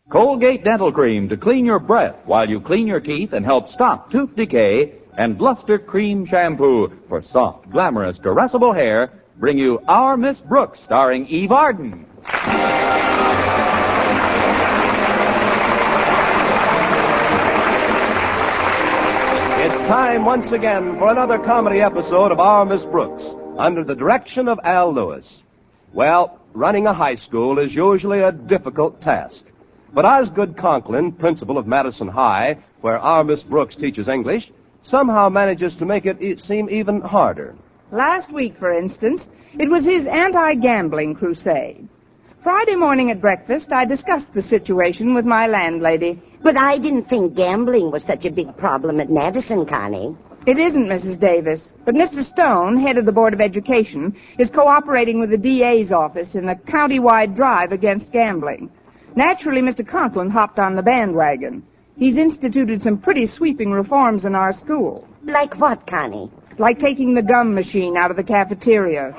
Colgate Dental Cream to clean your breath while you clean your teeth and help stop tooth decay. And Luster Cream Shampoo for soft, glamorous, caressable hair bring you Our Miss Brooks, starring Eve Arden. It's time once again for another comedy episode of Our Miss Brooks, under the direction of Al Lewis. Well, running a high school is usually a difficult task. But Osgood Conklin, principal of Madison High, where Our Miss Brooks teaches English, somehow manages to make it seem even harder. Last week, for instance, it was his anti-gambling crusade. Friday morning at breakfast, I discussed the situation with my landlady. But I didn't think gambling was such a big problem at Madison, Connie. It isn't, Mrs. Davis. But Mr. Stone, head of the Board of Education, is cooperating with the DA's office in a county-wide drive against gambling. Naturally, Mr. Conklin hopped on the bandwagon. He's instituted some pretty sweeping reforms in our school. Like what, Connie? Like taking the gum machine out of the cafeteria.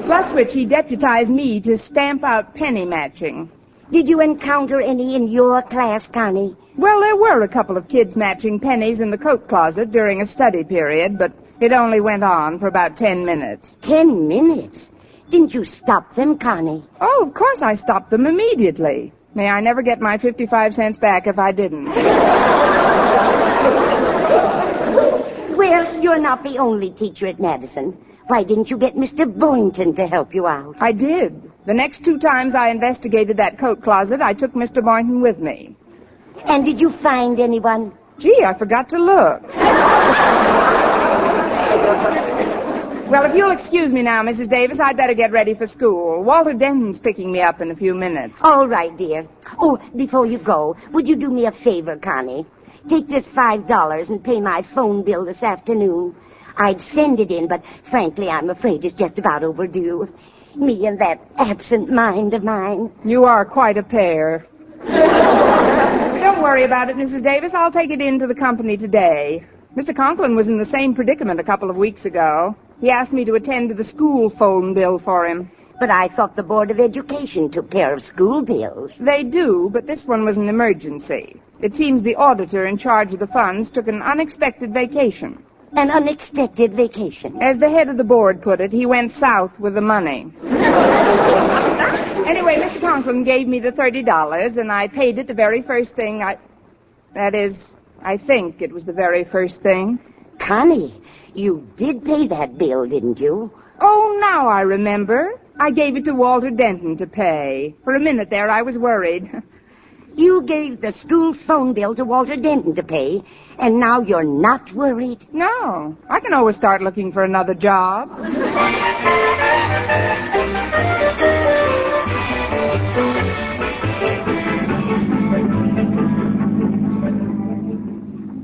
Plus which he deputized me to stamp out penny matching. Did you encounter any in your class, Connie? Well, there were a couple of kids matching pennies in the coat closet during a study period, but it only went on for about 10 minutes. 10 minutes? Didn't you stop them, Connie? Oh, of course I stopped them immediately. May I never get my 55 cents back if I didn't. Well, you're not the only teacher at Madison. Why didn't you get Mr. Boynton to help you out? I did. The next 2 times I investigated that coat closet, I took Mr. Boynton with me. And did you find anyone? Gee, I forgot to look. Well, if you'll excuse me now, Mrs. Davis, I'd better get ready for school. Walter Denton's picking me up in a few minutes. All right, dear. Oh, before you go, would you do me a favor, Connie? Take this $5 and pay my phone bill this afternoon. I'd send it in, but frankly, I'm afraid it's just about overdue. Me and that absent mind of mine. You are quite a pair. Don't worry about it, Mrs. Davis. I'll take it in to the company today. Mr. Conklin was in the same predicament a couple of weeks ago. He asked me to attend to the school phone bill for him. But I thought the Board of Education took care of school bills. They do, but this one was an emergency. It seems the auditor in charge of the funds took an unexpected vacation. An unexpected vacation? As the head of the board put it, he went south with the money. Anyway, Mr. Conklin gave me the $30, and I paid it the very first thing I think it was the very first thing. Connie, you did pay that bill, didn't you? Oh, now I remember. I gave it to Walter Denton to pay. For a minute there, I was worried. You gave the school phone bill to Walter Denton to pay, and now you're not worried? No. I can always start looking for another job.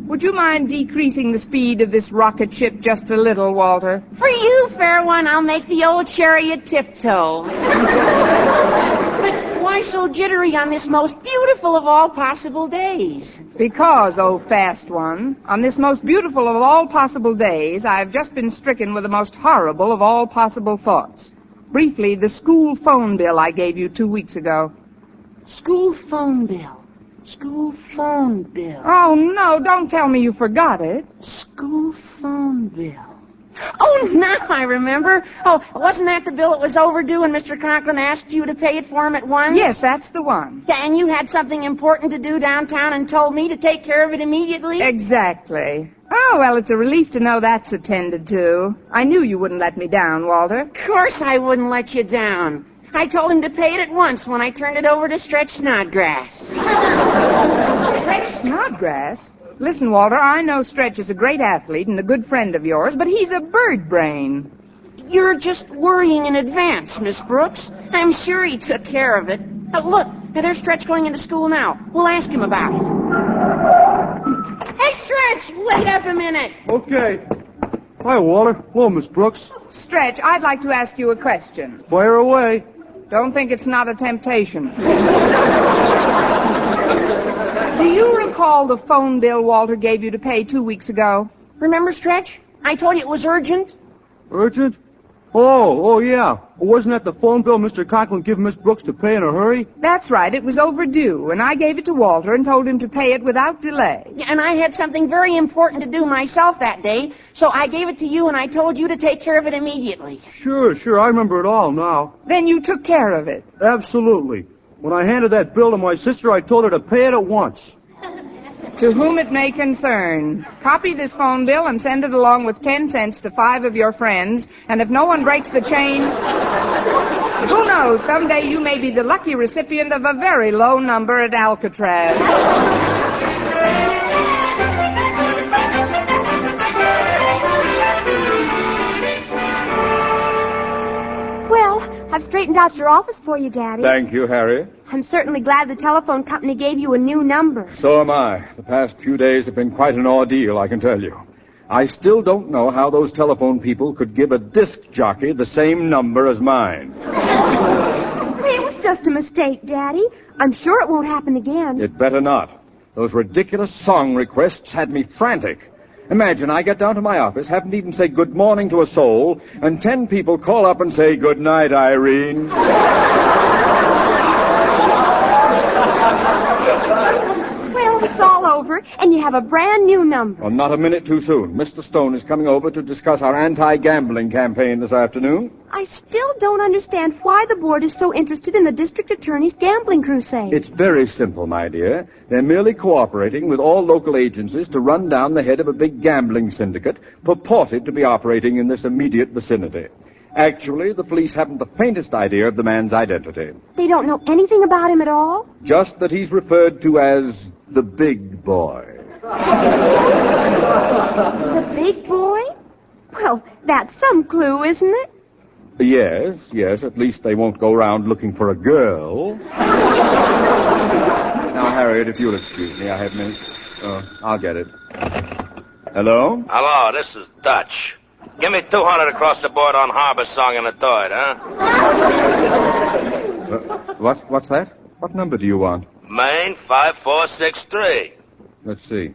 Would you mind decreasing the speed of this rocket ship just a little, Walter? For you, fair one, I'll make the old chariot tiptoe. But why so jittery on this most beautiful of all possible days? Because, oh fast one, on this most beautiful of all possible days, I've just been stricken with the most horrible of all possible thoughts. Briefly, the school phone bill I gave you 2 weeks ago. School phone bill. School phone bill. Oh, no, don't tell me you forgot it. School phone bill. Oh, now I remember. Oh, wasn't that the bill that was overdue and Mr. Conklin asked you to pay it for him at once? Yes, that's the one. Yeah, and you had something important to do downtown and told me to take care of it immediately? Exactly. Oh, well, it's a relief to know that's attended to. I knew you wouldn't let me down, Walter. Of course I wouldn't let you down. I told him to pay it at once when I turned it over to Stretch Snodgrass. Stretch Snodgrass? Listen, Walter, I know Stretch is a great athlete and a good friend of yours, but he's a bird brain. You're just worrying in advance, Miss Brooks. I'm sure he took care of it. Look, there's Stretch going into school now. We'll ask him about it. Hey, Stretch, wait up a minute. Okay. Hi, Walter. Hello, Miss Brooks. Stretch, I'd like to ask you a question. Fire away. Don't think it's not a temptation. Do you recall the phone bill Walter gave you to pay 2 weeks ago? Remember, Stretch? I told you it was urgent. Urgent? Oh, yeah. Wasn't that the phone bill Mr. Conklin gave Miss Brooks to pay in a hurry? That's right. It was overdue, and I gave it to Walter and told him to pay it without delay. And I had something very important to do myself that day, so I gave it to you and I told you to take care of it immediately. Sure. I remember it all now. Then you took care of it. Absolutely. When I handed that bill to my sister, I told her to pay it at once. To whom it may concern, copy this phone bill and send it along with 10 cents to 5 of your friends, and if no one breaks the chain, who knows, someday you may be the lucky recipient of a very low number at Alcatraz. Well, I've straightened out your office for you, Daddy. Thank you, Harriet. I'm certainly glad the telephone company gave you a new number. So am I. The past few days have been quite an ordeal, I can tell you. I still don't know how those telephone people could give a disc jockey the same number as mine. It was just a mistake, Daddy. I'm sure it won't happen again. It better not. Those ridiculous song requests had me frantic. Imagine, I get down to my office, haven't even said good morning to a soul, and 10 people call up and say, good night, Irene. Well, it's all over, and you have a brand new number. Well, not a minute too soon. Mr. Stone is coming over to discuss our anti-gambling campaign this afternoon. I still don't understand why the board is so interested in the district attorney's gambling crusade. It's very simple, my dear. They're merely cooperating with all local agencies to run down the head of a big gambling syndicate purported to be operating in this immediate vicinity. Actually, the police haven't the faintest idea of the man's identity. They don't know anything about him at all? Just that he's referred to as the big boy. The big boy? Well, that's some clue, isn't it? Yes, at least they won't go around looking for a girl. Now, Harriet, if you'll excuse me, I have minutes. I'll get it. Hello? Hello, this is Dutch. Give me 200 across the board on Harbor Song and the Third, huh? What's that? What number do you want? Maine 5463. Let's see.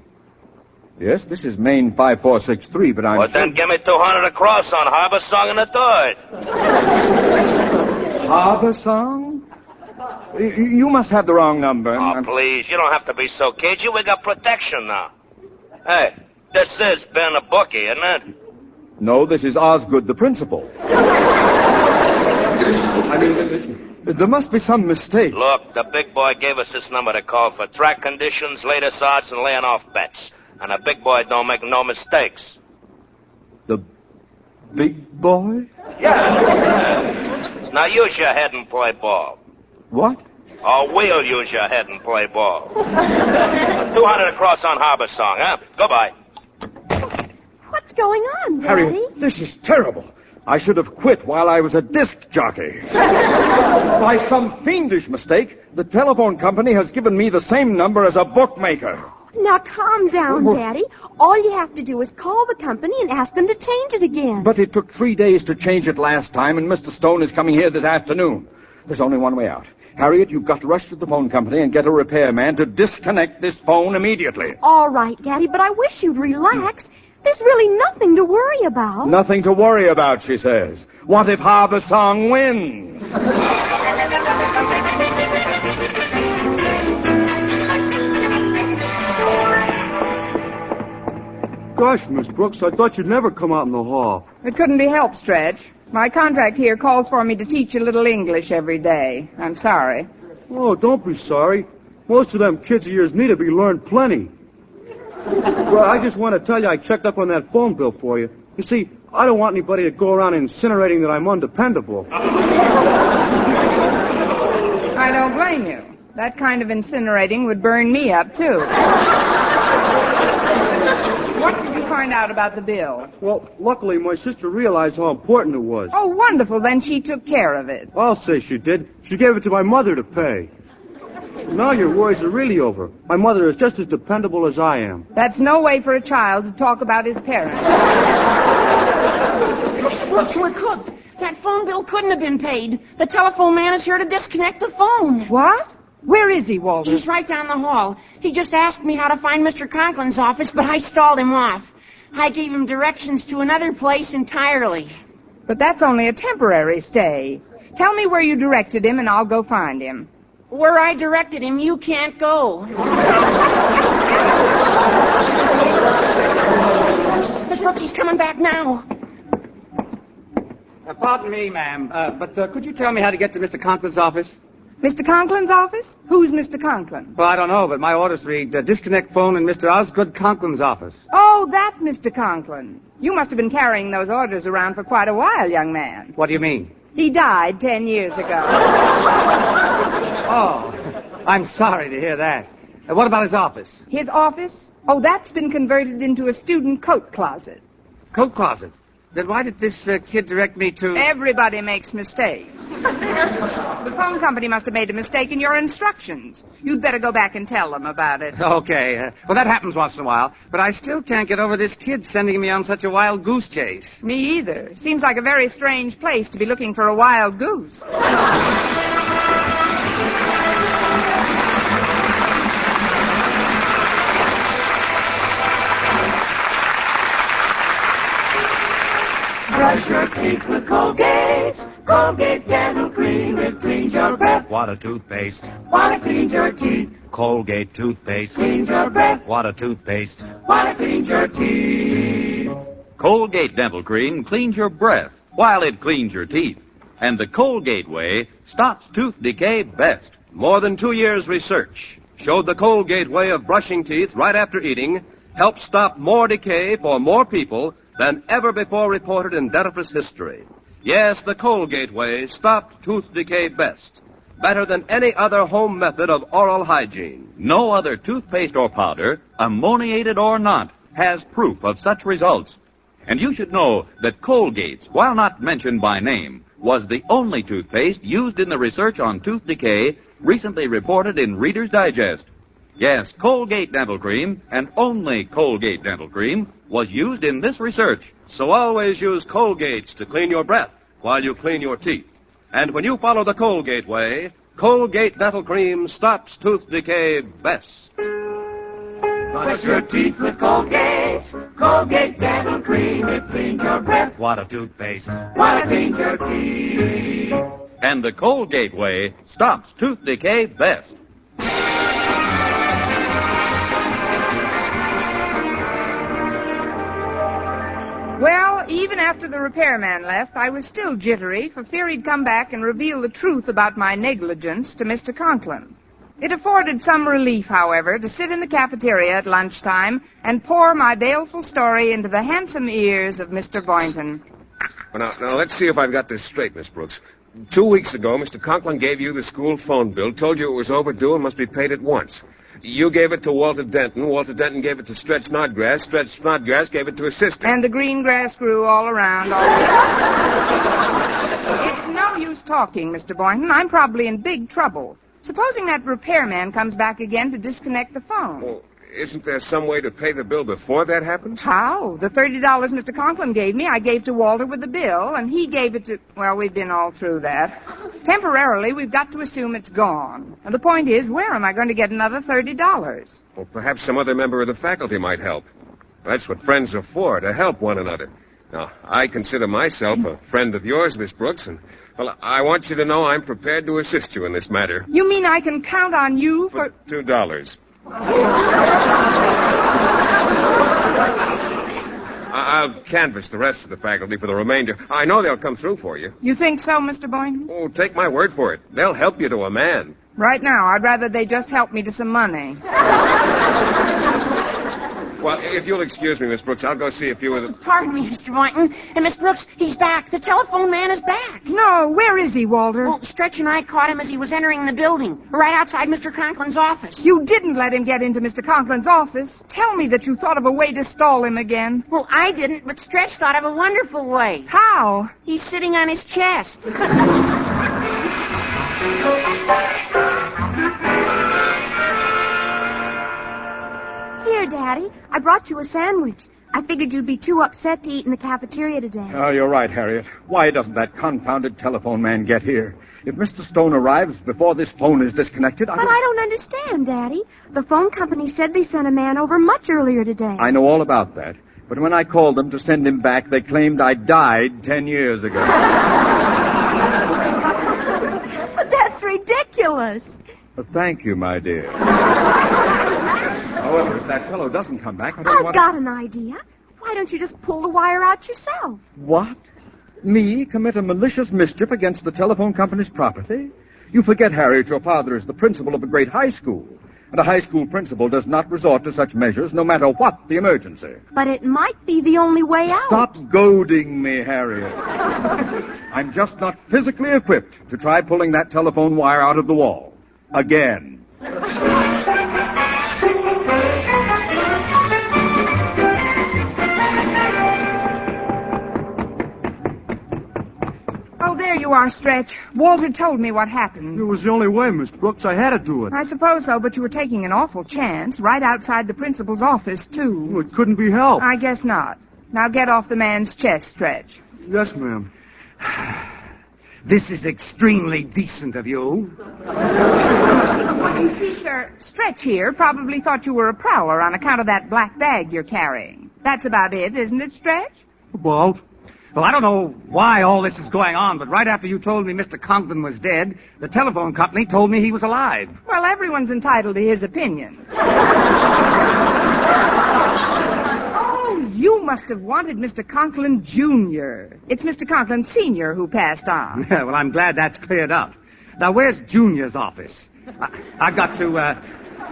Yes, this is Maine 5463, but I'm Well, then give me 200 across on Harbor Song and the Third. Harbor Song? You must have the wrong number. Oh, please, you don't have to be so cagey. We got protection now. Hey, this is Ben a Bookie, isn't it? No, this is Osgood, the principal. I mean, there must be some mistake. Look, the big boy gave us this number to call for track conditions, latest odds, and laying off bets. And a big boy don't make no mistakes. The big boy? Yeah. Now use your head and play ball. What? Or we'll use your head and play ball. 200 across on Harbor Song, huh? Goodbye. What's going on, Daddy? Harriet, this is terrible. I should have quit while I was a disc jockey. By some fiendish mistake, the telephone company has given me the same number as a bookmaker. Now, calm down, Daddy. All you have to do is call the company and ask them to change it again. But it took 3 days to change it last time, and Mr. Stone is coming here this afternoon. There's only one way out. Harriet, you've got to rush to the phone company and get a repairman to disconnect this phone immediately. All right, Daddy, but I wish you'd relax. There's really nothing to worry about. Nothing to worry about, she says. What if Harbor Song wins? Gosh, Miss Brooks, I thought you'd never come out in the hall. It couldn't be helped, Stretch. My contract here calls for me to teach a little English every day. I'm sorry. Oh, don't be sorry. Most of them kids of yours need to be learned plenty. Well, I just want to tell you I checked up on that phone bill for you. You see, I don't want anybody to go around incinerating that I'm undependable. I don't blame you. That kind of incinerating would burn me up, too. What did you find out about the bill? Well, luckily, my sister realized how important it was. Oh, wonderful. Then she took care of it. I'll say she did. She gave it to my mother to pay. Now your worries are really over. My mother is just as dependable as I am. That's no way for a child to talk about his parents. Miss Brooks, we're cooked. That phone bill couldn't have been paid. The telephone man is here to disconnect the phone. What? Where is he, Walter? He's right down the hall. He just asked me how to find Mr. Conklin's office, but I stalled him off. I gave him directions to another place entirely. But that's only a temporary stay. Tell me where you directed him, and I'll go find him. Where I directed him, you can't go. Miss Brooks, he's coming back now. Pardon me, ma'am, but could you tell me how to get to Mr. Conklin's office? Mr. Conklin's office? Who's Mr. Conklin? Well, I don't know, but my orders read disconnect phone in Mr. Osgood Conklin's office. Oh, that Mr. Conklin. You must have been carrying those orders around for quite a while, young man. What do you mean? He died 10 years ago. Oh, I'm sorry to hear that. What about his office? His office? Oh, that's been converted into a student coat closet. Coat closet? Then why did this kid direct me to... Everybody makes mistakes. The phone company must have made a mistake in your instructions. You'd better go back and tell them about it. Okay. Well, that happens once in a while. But I still can't get over this kid sending me on such a wild goose chase. Me either. Seems like a very strange place to be looking for a wild goose. Brush your teeth with Colgate. Colgate Dental Cream. It cleans your breath. What a toothpaste. What it cleans your teeth. Colgate toothpaste. Cleans your breath. What a toothpaste. What it cleans your teeth. Colgate Dental Cream cleans your breath while it cleans your teeth. And the Colgate way stops tooth decay best. More than 2 years' research showed the Colgate way of brushing teeth right after eating helped stop more decay for more people than ever before reported in dentifrice history. Yes, the Colgate way stopped tooth decay best. Better than any other home method of oral hygiene. No other toothpaste or powder, ammoniated or not, has proof of such results. And you should know that Colgate's, while not mentioned by name, was the only toothpaste used in the research on tooth decay recently reported in Reader's Digest. Yes, Colgate Dental Cream, and only Colgate Dental Cream, was used in this research. So always use Colgates to clean your breath while you clean your teeth. And when you follow the Colgate way, Colgate Dental Cream stops tooth decay best. Brush your teeth with Colgate. Colgate Dental Cream. It cleans your breath. What a toothpaste. What it cleans your teeth. And the Colgate way stops tooth decay best. Well, even after the repairman left, I was still jittery for fear he'd come back and reveal the truth about my negligence to Mr. Conklin. It afforded some relief, however, to sit in the cafeteria at lunchtime and pour my baleful story into the handsome ears of Mr. Boynton. Well, now, let's see if I've got this straight, Miss Brooks. 2 weeks ago, Mr. Conklin gave you the school phone bill, told you it was overdue and must be paid at once. You gave it to Walter Denton. Walter Denton gave it to Stretch Snodgrass. Stretch Snodgrass gave it to his sister. And the green grass grew all around. It's no use talking, Mr. Boynton. I'm probably in big trouble. Supposing that repairman comes back again to disconnect the phone. Well, isn't there some way to pay the bill before that happens? How? The $30 Mr. Conklin gave me, I gave to Walter with the bill, and he gave it to... Well, we've been all through that. Temporarily, we've got to assume it's gone. And the point is, where am I going to get another $30? Well, perhaps some other member of the faculty might help. That's what friends are for, to help one another. Now, I consider myself a friend of yours, Miss Brooks, and, well, I want you to know I'm prepared to assist you in this matter. You mean I can count on you for... $2. I'll canvass the rest of the faculty for the remainder. I know they'll come through for you. You think so, Mr. Boynton? Oh, take my word for it. They'll help you to a man. Right now, I'd rather they just help me to some money. Well, if you'll excuse me, Miss Brooks, I'll go see a few of the... Pardon me, Mr. Boynton. And Miss Brooks, he's back. The telephone man is back. No, where is he, Walter? Well, Stretch and I caught him as he was entering the building, right outside Mr. Conklin's office. You didn't let him get into Mr. Conklin's office. Tell me that you thought of a way to stall him again. Well, I didn't, but Stretch thought of a wonderful way. How? He's sitting on his chest. Here, Daddy, I brought you a sandwich. I figured you'd be too upset to eat in the cafeteria today. Oh, you're right, Harriet. Why doesn't that confounded telephone man get here? If Mr. Stone arrives before this phone is disconnected, But I don't understand, Daddy. The phone company said they sent a man over much earlier today. I know all about that. But when I called them to send him back, they claimed I died 10 years ago. But that's ridiculous. Thank you, my dear. However, if that fellow doesn't come back, I don't I've got an idea. Why don't you just pull the wire out yourself? What? Me commit a malicious mischief against the telephone company's property? You forget, Harriet, your father is the principal of a great high school. And a high school principal does not resort to such measures no matter what the emergency. But it might be the only way out. Stop goading me, Harriet. I'm just not physically equipped to try pulling that telephone wire out of the wall. Again. Oh, there you are, Stretch. Walter told me what happened. It was the only way, Miss Brooks. I had to do it. I suppose so, but you were taking an awful chance, right outside the principal's office, too. Well, it couldn't be helped. I guess not. Now get off the man's chest, Stretch. Yes, ma'am. This is extremely decent of you. You see, sir, Stretch here probably thought you were a prowler on account of that black bag you're carrying. That's about it, isn't it, Stretch? About? Well, I don't know why all this is going on, but right after you told me Mr. Conklin was dead, the telephone company told me he was alive. Well, everyone's entitled to his opinion. Oh, you must have wanted Mr. Conklin Jr. It's Mr. Conklin Sr. who passed on. Well, I'm glad that's cleared up. Now, where's Junior's office? I've got to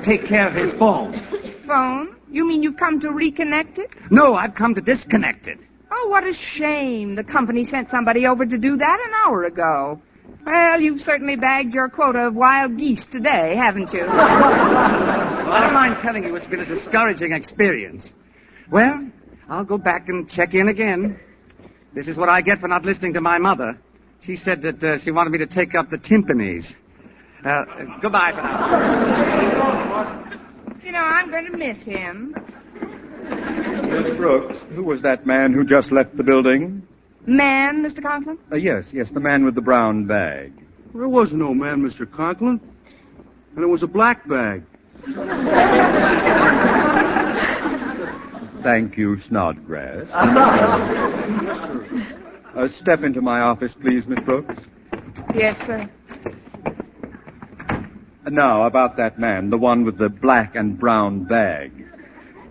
take care of his phone. Phone? You mean you've come to reconnect it? No, I've come to disconnect it. Oh, what a shame. The company sent somebody over to do that an hour ago. Well, you've certainly bagged your quota of wild geese today, haven't you? Well, I don't mind telling you it's been a discouraging experience. Well, I'll go back and check in again. This is what I get for not listening to my mother. She said that she wanted me to take up the timpanis. Goodbye for now. You know, I'm going to miss him. Miss Brooks, who was that man who just left the building? Man, Mr. Conklin? Yes, the man with the brown bag. There was no man, Mr. Conklin. And it was a black bag. Thank you, Snodgrass. Step into my office, please, Miss Brooks. Yes, sir. Now, about that man, the one with the black and brown bag.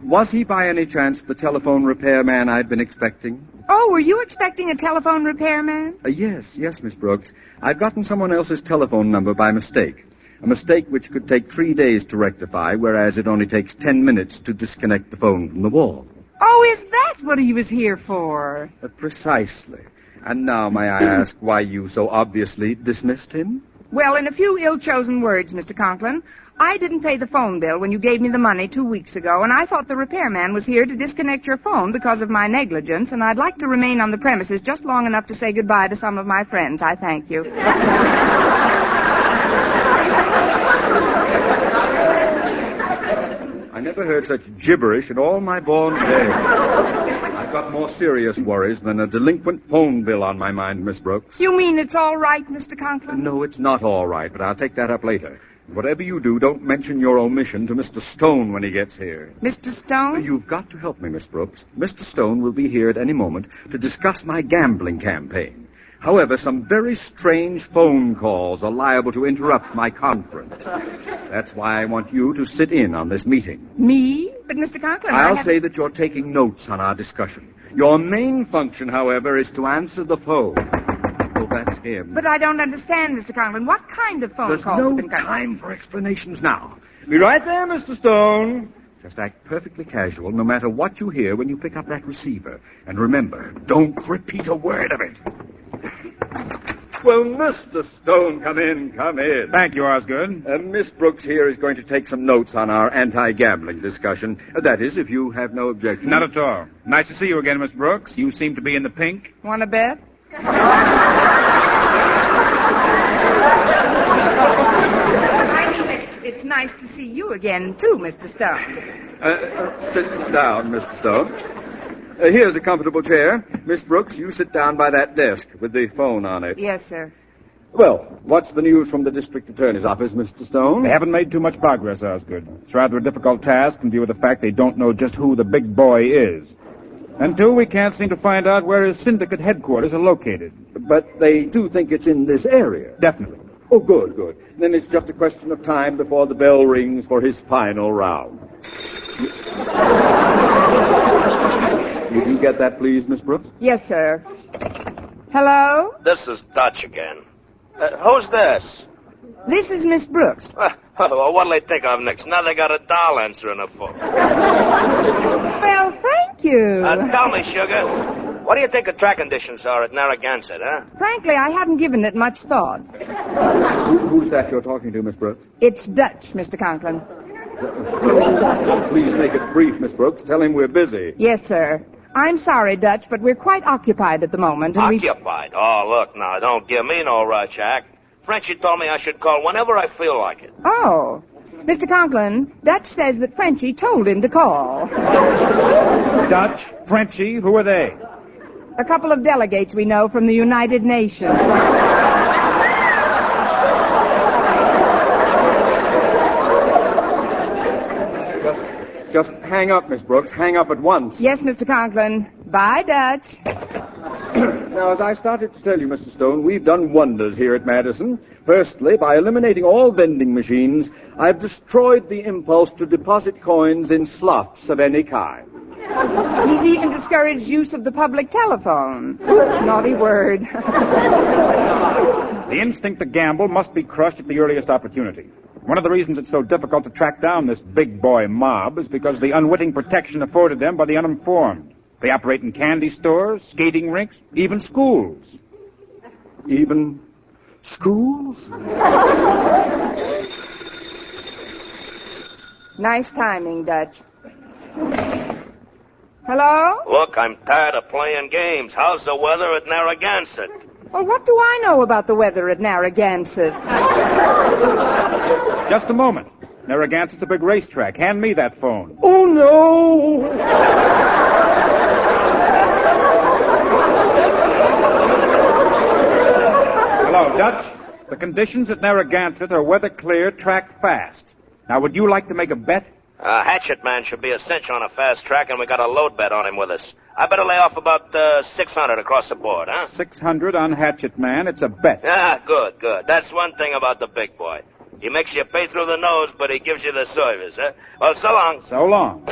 Was he by any chance the telephone repairman I'd been expecting? Oh, were you expecting a telephone repairman? Yes, Miss Brooks. I've gotten someone else's telephone number by mistake. A mistake which could take 3 days to rectify, whereas it only takes 10 minutes to disconnect the phone from the wall. Oh, is that what he was here for? Precisely. And now, may I ask why you so obviously dismissed him? Well, in a few ill-chosen words, Mr. Conklin, I didn't pay the phone bill when you gave me the money 2 weeks ago, and I thought the repairman was here to disconnect your phone because of my negligence, and I'd like to remain on the premises just long enough to say goodbye to some of my friends. I thank you. I never heard such gibberish in all my born days. I've got more serious worries than a delinquent phone bill on my mind, Miss Brooks. You mean it's all right, Mr. Conklin? No, it's not all right, but I'll take that up later. Whatever you do, don't mention your omission to Mr. Stone when he gets here. Mr. Stone? You've got to help me, Miss Brooks. Mr. Stone will be here at any moment to discuss my gambling campaign. However, some very strange phone calls are liable to interrupt my conference. That's why I want you to sit in on this meeting. Me? But, Mr. Conklin, I'll say that you're taking notes on our discussion. Your main function, however, is to answer the phone. Oh, that's him. But I don't understand, Mr. Conklin. What kind of phone There's calls no have been coming? time for explanations now. Be right there, Mr. Stone. Just act perfectly casual, no matter what you hear when you pick up that receiver. And remember, don't repeat a word of it. Well, Mr. Stone, come in. Thank you, Osgood. Miss Brooks here is going to take some notes on our anti-gambling discussion. That is, if you have no objection. Not at all. Nice to see you again, Miss Brooks. You seem to be in the pink. Want to bet? It's nice to see you again, too, Mr. Stone. Sit down, Mr. Stone. Here's a comfortable chair. Miss Brooks, you sit down by that desk with the phone on it. Yes, sir. Well, what's the news from the district attorney's office, Mr. Stone? They haven't made too much progress, Osgood. It's rather a difficult task in view of the fact they don't know just who the big boy is. And two, we can't seem to find out where his syndicate headquarters are located. But they do think it's in this area. Definitely. Oh, good, good. Then it's just a question of time before the bell rings for his final round. Would you get that, please, Miss Brooks? Yes, sir. Hello? This is Dutch again. Who's this? This is Miss Brooks. Well, what'll they think of next? Now they got a doll answering the phone. Well, thank you. Tell me, sugar, what do you think the track conditions are at Narragansett, huh? Frankly, I haven't given it much thought. Who's that you're talking to, Miss Brooks? It's Dutch, Mr. Conklin. Please make it brief, Miss Brooks. Tell him we're busy. Yes, sir. I'm sorry, Dutch, but we're quite occupied at the moment. And Occupied? Oh, look, now, don't give me no rush, Jack. Frenchie told me I should call whenever I feel like it. Oh. Mr. Conklin, Dutch says that Frenchie told him to call. Dutch, Frenchie, who are they? A couple of delegates we know from the United Nations. Just hang up, Miss Brooks. Hang up at once. Yes, Mr. Conklin. Bye, Dutch. Now, as I started to tell you, Mr. Stone, we've done wonders here at Madison. Firstly, by eliminating all vending machines, I've destroyed the impulse to deposit coins in slots of any kind. He's even discouraged use of the public telephone. Naughty word. The instinct to gamble must be crushed at the earliest opportunity. One of the reasons it's so difficult to track down this big boy mob is because of the unwitting protection afforded them by the uninformed. They operate in candy stores, skating rinks, even schools. Even schools? Nice timing, Dutch. Hello? Look, I'm tired of playing games. How's the weather at Narragansett? Well, what do I know about the weather at Narragansett? Just a moment. Narragansett's a big racetrack. Hand me that phone. Oh, no! Hello, Dutch. The conditions at Narragansett are weather clear, track fast. Now, would you like to make a bet? Hatchet Man should be a cinch on a fast track, and we got a load bet on him with us. I better lay off about 600 across the board, huh? 600 on Hatchet Man. It's a bet. Ah, good, good. That's one thing about the big boy. He makes you pay through the nose, but he gives you the service, huh? Well, so long. So long.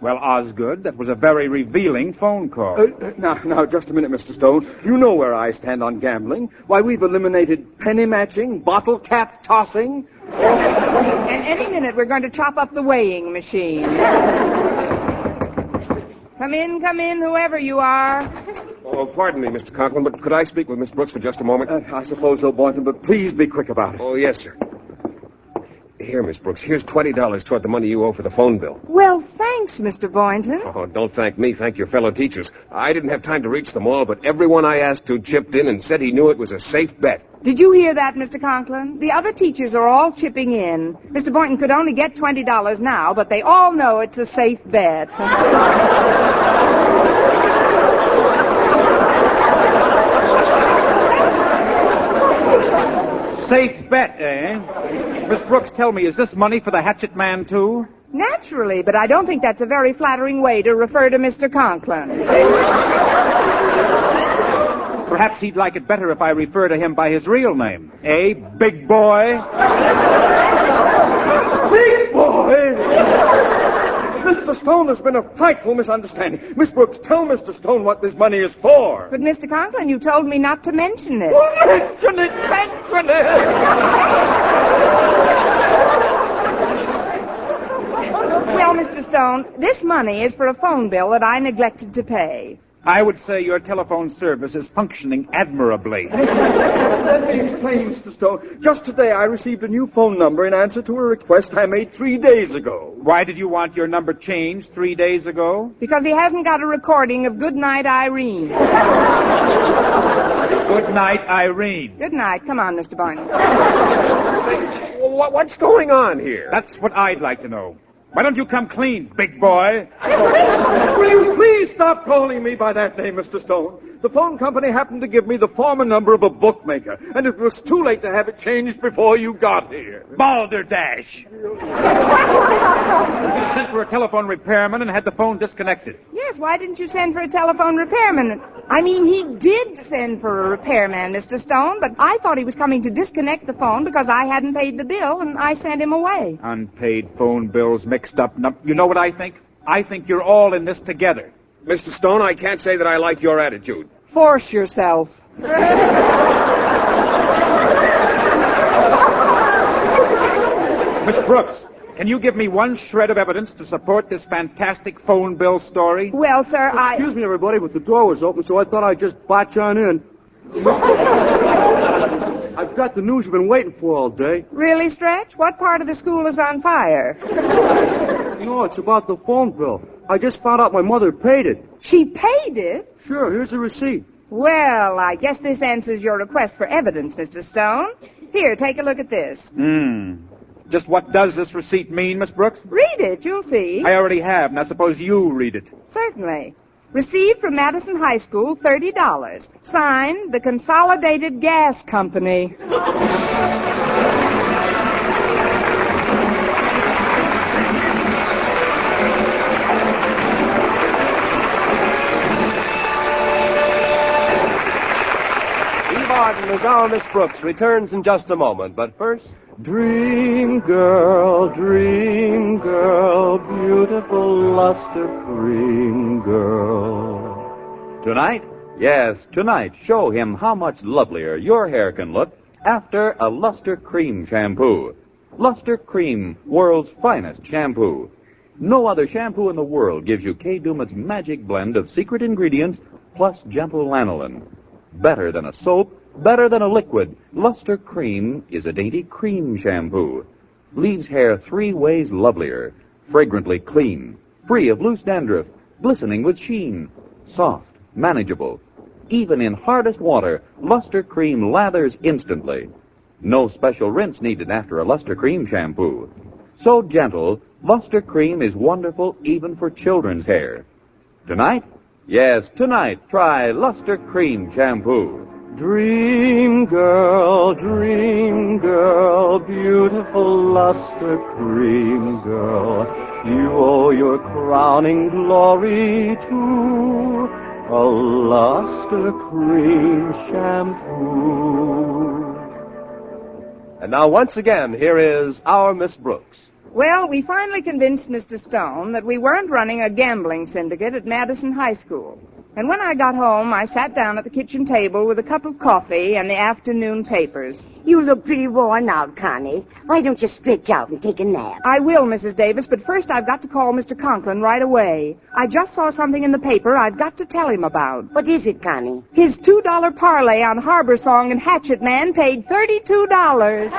Well, Osgood, that was a very revealing phone call. Now, just a minute, Mr. Stone. You know where I stand on gambling. Why, we've eliminated penny matching, bottle cap tossing. And any minute we're going to chop up the weighing machine. Come in, whoever you are. Oh, pardon me, Mr. Conklin, but could I speak with Miss Brooks for just a moment? I suppose so, Boynton, but please be quick about it. Oh, yes, sir. Here, Miss Brooks, here's $20 toward the money you owe for the phone bill. Well, thanks, Mr. Boynton. Oh, don't thank me. Thank your fellow teachers. I didn't have time to reach them all, but everyone I asked to chipped in and said he knew it was a safe bet. Did you hear that, Mr. Conklin? The other teachers are all chipping in. Mr. Boynton could only get $20 now, but they all know it's a safe bet. Safe bet, eh? Miss Brooks, tell me, is this money for the Hatchet Man, too? Naturally, but I don't think that's a very flattering way to refer to Mr. Conklin. Perhaps he'd like it better if I refer to him by his real name. Eh, big boy? Big boy! Mr. Stone, there's been a frightful misunderstanding. Miss Brooks, tell Mr. Stone what this money is for. But, Mr. Conklin, you told me not to mention it. Well, mention it! Mention it! Well, Mr. Stone, this money is for a phone bill that I neglected to pay. I would say your telephone service is functioning admirably. Let me explain, Mr. Stone. Just today I received a new phone number in answer to a request I made 3 days ago. Why did you want your number changed 3 days ago? Because he hasn't got a recording of Good Night, Irene. Good night, Irene. Good night. Come on, Mr. Boynton. What's going on here? That's what I'd like to know. Why don't you come clean, big boy? Will you please stop calling me by that name, Mr. Stone? The phone company happened to give me the former number of a bookmaker, and it was too late to have it changed before you got here. Balderdash! Sent for a telephone repairman and had the phone disconnected. Yes, why didn't you send for a telephone repairman? I mean, he did send for a repairman, Mr. Stone, but I thought he was coming to disconnect the phone because I hadn't paid the bill, and I sent him away. Unpaid phone bills mixed up. You know what I think? I think you're all in this together. Mr. Stone, I can't say that I like your attitude. Force yourself. Miss Brooks, can you give me one shred of evidence to support this fantastic phone bill story? Well, sir, Excuse me, everybody, but the door was open, so I thought I'd just botch on in. I've got the news you've been waiting for all day. Really, Stretch? What part of the school is on fire? No, it's about the phone bill. I just found out my mother paid it. She paid it? Sure, here's the receipt. Well, I guess this answers your request for evidence, Mr. Stone. Here, take a look at this. Just what does this receipt mean, Miss Brooks? Read it, you'll see. I already have. Now suppose you read it. Certainly. Received from Madison High School, $30. Signed, the Consolidated Gas Company. Eve Arden as our Miss Brooks returns in just a moment, but first... Dream girl, beautiful luster cream girl. Tonight? Yes, tonight, show him how much lovelier your hair can look after a Luster Cream shampoo. Luster Cream, world's finest shampoo. No other shampoo in the world gives you Kay Daumit's magic blend of secret ingredients plus gentle lanolin. Better than a soap, better than a liquid, Luster Cream is a dainty cream shampoo. Leaves hair 3 ways lovelier, fragrantly clean, free of loose dandruff, glistening with sheen, soft, manageable. Even in hardest water, Luster Cream lathers instantly. No special rinse needed after a Luster Cream shampoo. So gentle, Luster Cream is wonderful even for children's hair. Tonight? Yes, tonight, try Luster Cream shampoo. Dream girl, beautiful luster cream girl. You owe your crowning glory to a luster cream shampoo. And now, once again, here is our Miss Brooks. Well, we finally convinced Mr. Stone that we weren't running a gambling syndicate at Madison High School. And when I got home, I sat down at the kitchen table with a cup of coffee and the afternoon papers. You look pretty worn out, Connie. Why don't you stretch out and take a nap? I will, Mrs. Davis, but first I've got to call Mr. Conklin right away. I just saw something in the paper I've got to tell him about. What is it, Connie? His $2 parlay on Harbor Song and Hatchet Man paid $32.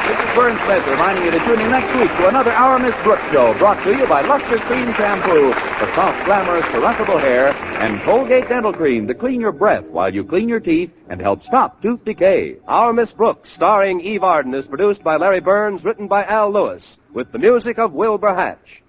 This is Vern Smith reminding you to tune in next week to another Our Miss Brooks show brought to you by Luster Cream Shampoo for soft, glamorous, caressable hair and Colgate Dental Cream to clean your breath while you clean your teeth and help stop tooth decay. Our Miss Brooks, starring Eve Arden, is produced by Larry Burns, written by Al Lewis, with the music of Wilbur Hatch.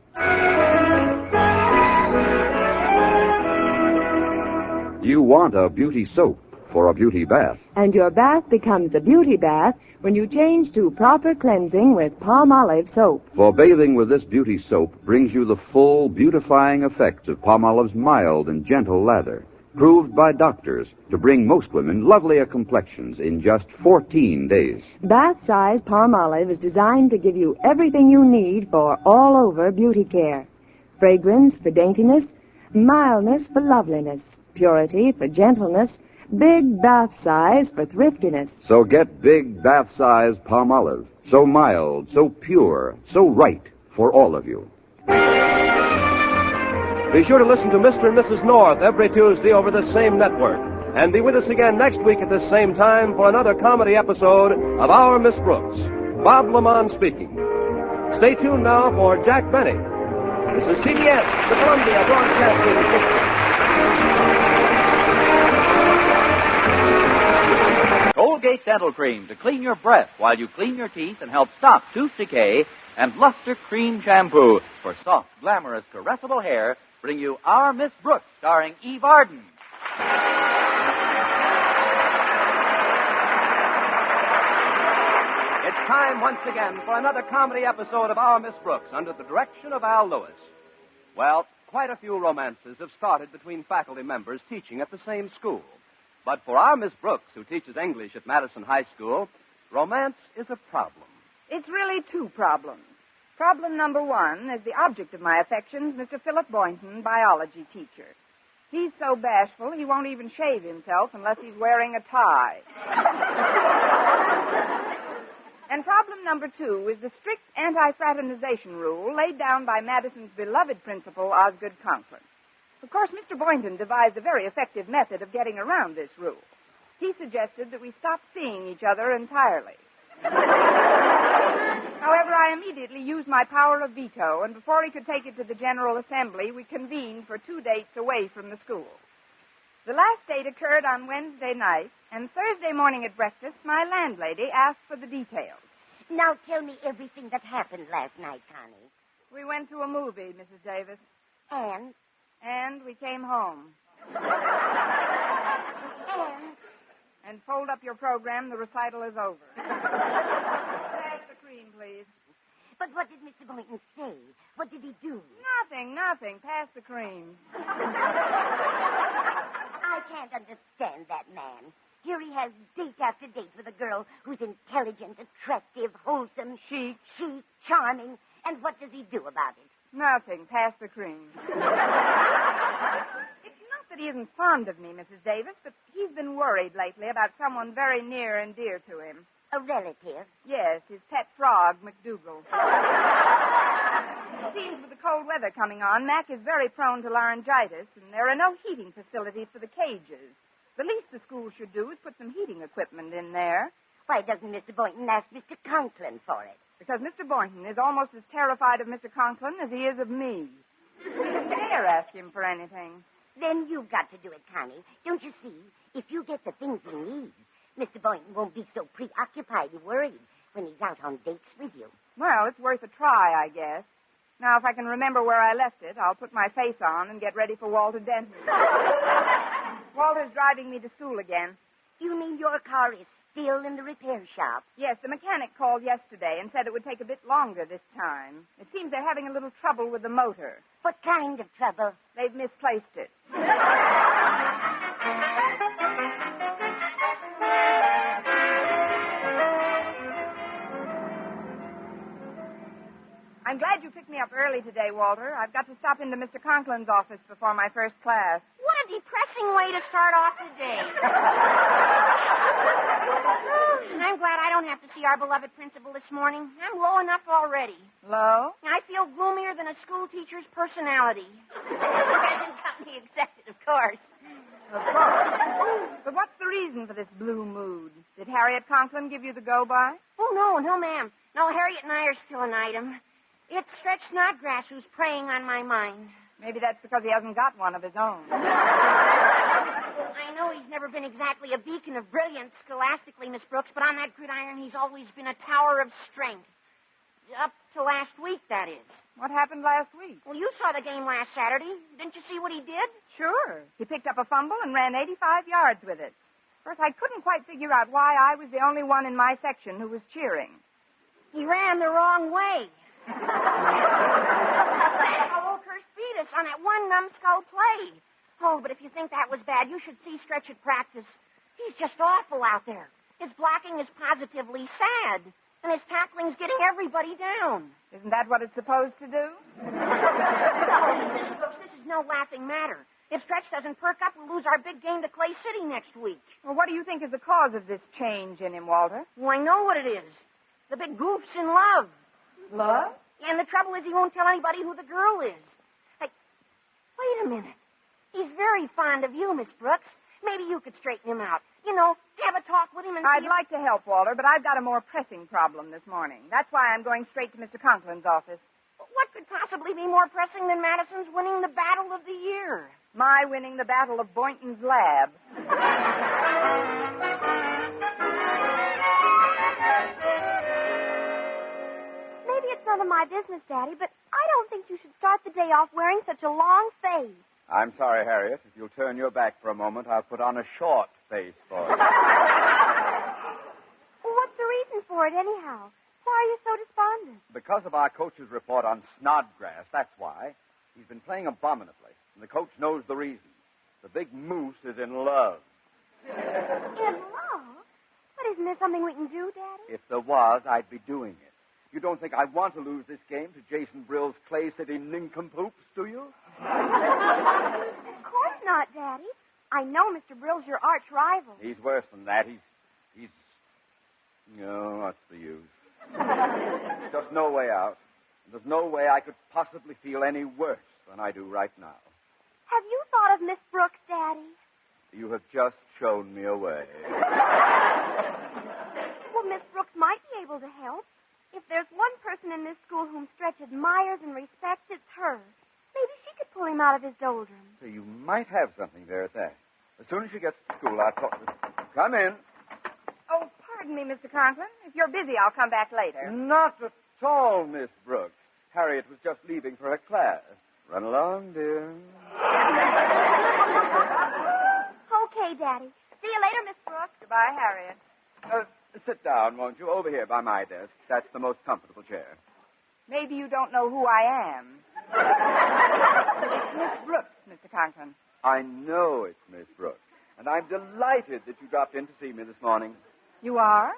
You want a beauty soap for a beauty bath. And your bath becomes a beauty bath when you change to proper cleansing with Palmolive soap. For bathing with this beauty soap brings you the full beautifying effects of Palmolive's mild and gentle lather, proved by doctors to bring most women lovelier complexions in just 14 days. Bath-size Palmolive is designed to give you everything you need for all-over beauty care. Fragrance for daintiness, mildness for loveliness, purity for gentleness, big bath size for thriftiness. So get big bath size Palmolive. So mild, so pure, so right for all of you. Be sure to listen to Mr. and Mrs. North every Tuesday over this same network. And be with us again next week at this same time for another comedy episode of Our Miss Brooks. Bob Lamont speaking. Stay tuned now for Jack Benny. This is CBS, the Columbia Broadcasting System. Colgate Dental Cream to clean your breath while you clean your teeth and help stop tooth decay, and Luster Cream Shampoo for soft, glamorous, caressable hair bring you Our Miss Brooks, starring Eve Arden. It's time once again for another comedy episode of Our Miss Brooks under the direction of Al Lewis. Well, quite a few romances have started between faculty members teaching at the same school. But for our Miss Brooks, who teaches English at Madison High School, romance is a problem. It's really two problems. Problem number one is the object of my affections, Mr. Philip Boynton, biology teacher. He's so bashful he won't even shave himself unless he's wearing a tie. And problem number two is the strict anti-fraternization rule laid down by Madison's beloved principal, Osgood Conklin. Of course, Mr. Boynton devised a very effective method of getting around this rule. He suggested that we stop seeing each other entirely. However, I immediately used my power of veto, and before he could take it to the General Assembly, we convened for 2 dates away from the school. The last date occurred on Wednesday night, and Thursday morning at breakfast, my landlady asked for the details. Now tell me everything that happened last night, Connie. We went to a movie, Mrs. Davis. And? And we came home. And fold up your program. The recital is over. Pass the cream, please. But what did Mr. Boynton say? What did he do? Nothing. Pass the cream. I can't understand that man. Here he has date after date with a girl who's intelligent, attractive, wholesome, chic, charming. And what does he do about it? Nothing. Pass the cream. It's not that he isn't fond of me, Mrs. Davis, but he's been worried lately about someone very near and dear to him. A relative? Yes, his pet frog, McDougal. It seems with the cold weather coming on, Mac is very prone to laryngitis, and there are no heating facilities for the cages. The least the school should do is put some heating equipment in there. Why doesn't Mr. Boynton ask Mr. Conklin for it? Because Mr. Boynton is almost as terrified of Mr. Conklin as he is of me. He doesn't dare ask him for anything. Then you've got to do it, Connie. Don't you see? If you get the things he needs, Mr. Boynton won't be so preoccupied and worried when he's out on dates with you. Well, it's worth a try, I guess. Now, if I can remember where I left it, I'll put my face on and get ready for Walter Denton. Walter's driving me to school again. You mean your car is still in the repair shop? Yes, the mechanic called yesterday and said it would take a bit longer this time. It seems they're having a little trouble with the motor. What kind of trouble? They've misplaced it. I'm glad you picked me up early today, Walter. I've got to stop into Mr. Conklin's office before my first class. What a depressing way to start off the day. I'm glad I don't have to see our beloved principal this morning. I'm low enough already. Low? I feel gloomier than a school teacher's personality. Present company accepted, of course. Of course. But what's the reason for this blue mood? Did Harriet Conklin give you the go-by? Oh, no, ma'am. No, Harriet and I are still an item. It's Stretch Snodgrass who's preying on my mind. Maybe that's because he hasn't got one of his own. I know he's never been exactly a beacon of brilliance scholastically, Miss Brooks, but on that gridiron he's always been a tower of strength. Up to last week, that is. What happened last week? Well, you saw the game last Saturday. Didn't you see what he did? Sure. He picked up a fumble and ran 85 yards with it. First, I couldn't quite figure out why I was the only one in my section who was cheering. He ran the wrong way. How Oakhurst beat us on that one numbskull play. Oh, but if you think that was bad, you should see Stretch at practice. He's just awful out there. His blocking is positively sad, and his tackling's getting everybody down. Isn't that what it's supposed to do? Oh, Miss Brooks, this is no laughing matter. If Stretch doesn't perk up, we'll lose our big game to Clay City next week. Well, what do you think is the cause of this change in him, Walter? Well, I know what it is. The big goof's in love. Love? And the trouble is he won't tell anybody who the girl is. Hey, wait a minute. He's very fond of you, Miss Brooks. Maybe you could straighten him out. You know, have a talk with him and I'd like to help, Walter, but I've got a more pressing problem this morning. That's why I'm going straight to Mr. Conklin's office. What could possibly be more pressing than Madison's winning the battle of the year? My winning the battle of Boynton's lab. Maybe it's none of my business, Daddy, but I don't think think you should start the day off wearing such a long face? I'm sorry, Harriet. If you'll turn your back for a moment, I'll put on a short face for you. Well, what's the reason for it, anyhow? Why are you so despondent? Because of our coach's report on Snodgrass, that's why. He's been playing abominably, and the coach knows the reason. The big moose is in love. In love? But isn't there something we can do, Daddy? If there was, I'd be doing it. You don't think I want to lose this game to Jason Brill's Clay City nincompoops, do you? Of course not, Daddy. I know Mr. Brill's your arch rival. He's worse than that. He's... No, what's the use? There's just no way out. There's no way I could possibly feel any worse than I do right now. Have you thought of Miss Brooks, Daddy? You have just shown me a way. Well, Miss Brooks might be able to help. If there's one person in this school whom Stretch admires and respects, it's her. Maybe she could pull him out of his doldrums. So you might have something there at that. As soon as she gets to school, I'll talk to her. Come in. Oh, pardon me, Mr. Conklin. If you're busy, I'll come back later. Not at all, Miss Brooks. Harriet was just leaving for her class. Run along, dear. Okay, Daddy. See you later, Miss Brooks. Goodbye, Harriet. Sit down, won't you? Over here by my desk. That's the most comfortable chair. Maybe you don't know who I am. It's Miss Brooks, Mr. Conklin. I know it's Miss Brooks, and I'm delighted that you dropped in to see me this morning. You are?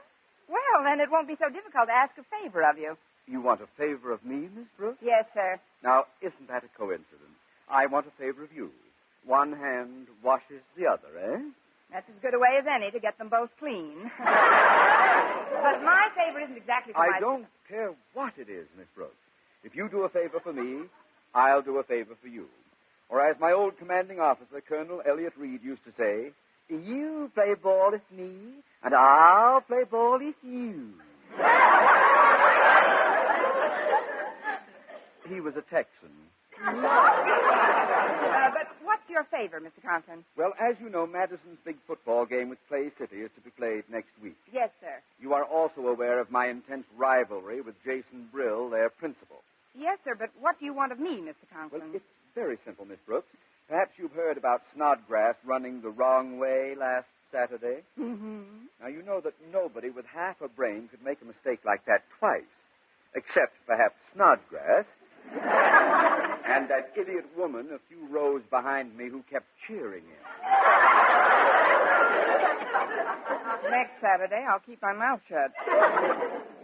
Well, then it won't be so difficult to ask a favor of you. You want a favor of me, Miss Brooks? Yes, sir. Now, isn't that a coincidence? I want a favor of you. One hand washes the other, eh? That's as good a way as any to get them both clean. But my favor isn't exactly for I don't care what it is, Miss Brooks. If you do a favor for me, I'll do a favor for you. Or as my old commanding officer, Colonel Elliot Reed, used to say, you play ball with me, and I'll play ball with you. He was a Texan. But what's your favor, Mr. Conklin? Well, as you know, Madison's big football game with Clay City is to be played next week. Yes, sir. You are also aware of my intense rivalry with Jason Brill, their principal. Yes, sir, but what do you want of me, Mr. Conklin? Well, it's very simple, Miss Brooks. Perhaps you've heard about Snodgrass running the wrong way last Saturday. Mm-hmm. Now, you know that nobody with half a brain could make a mistake like that twice, except perhaps Snodgrass. And that idiot woman a few rows behind me who kept cheering him. Next Saturday, I'll keep my mouth shut.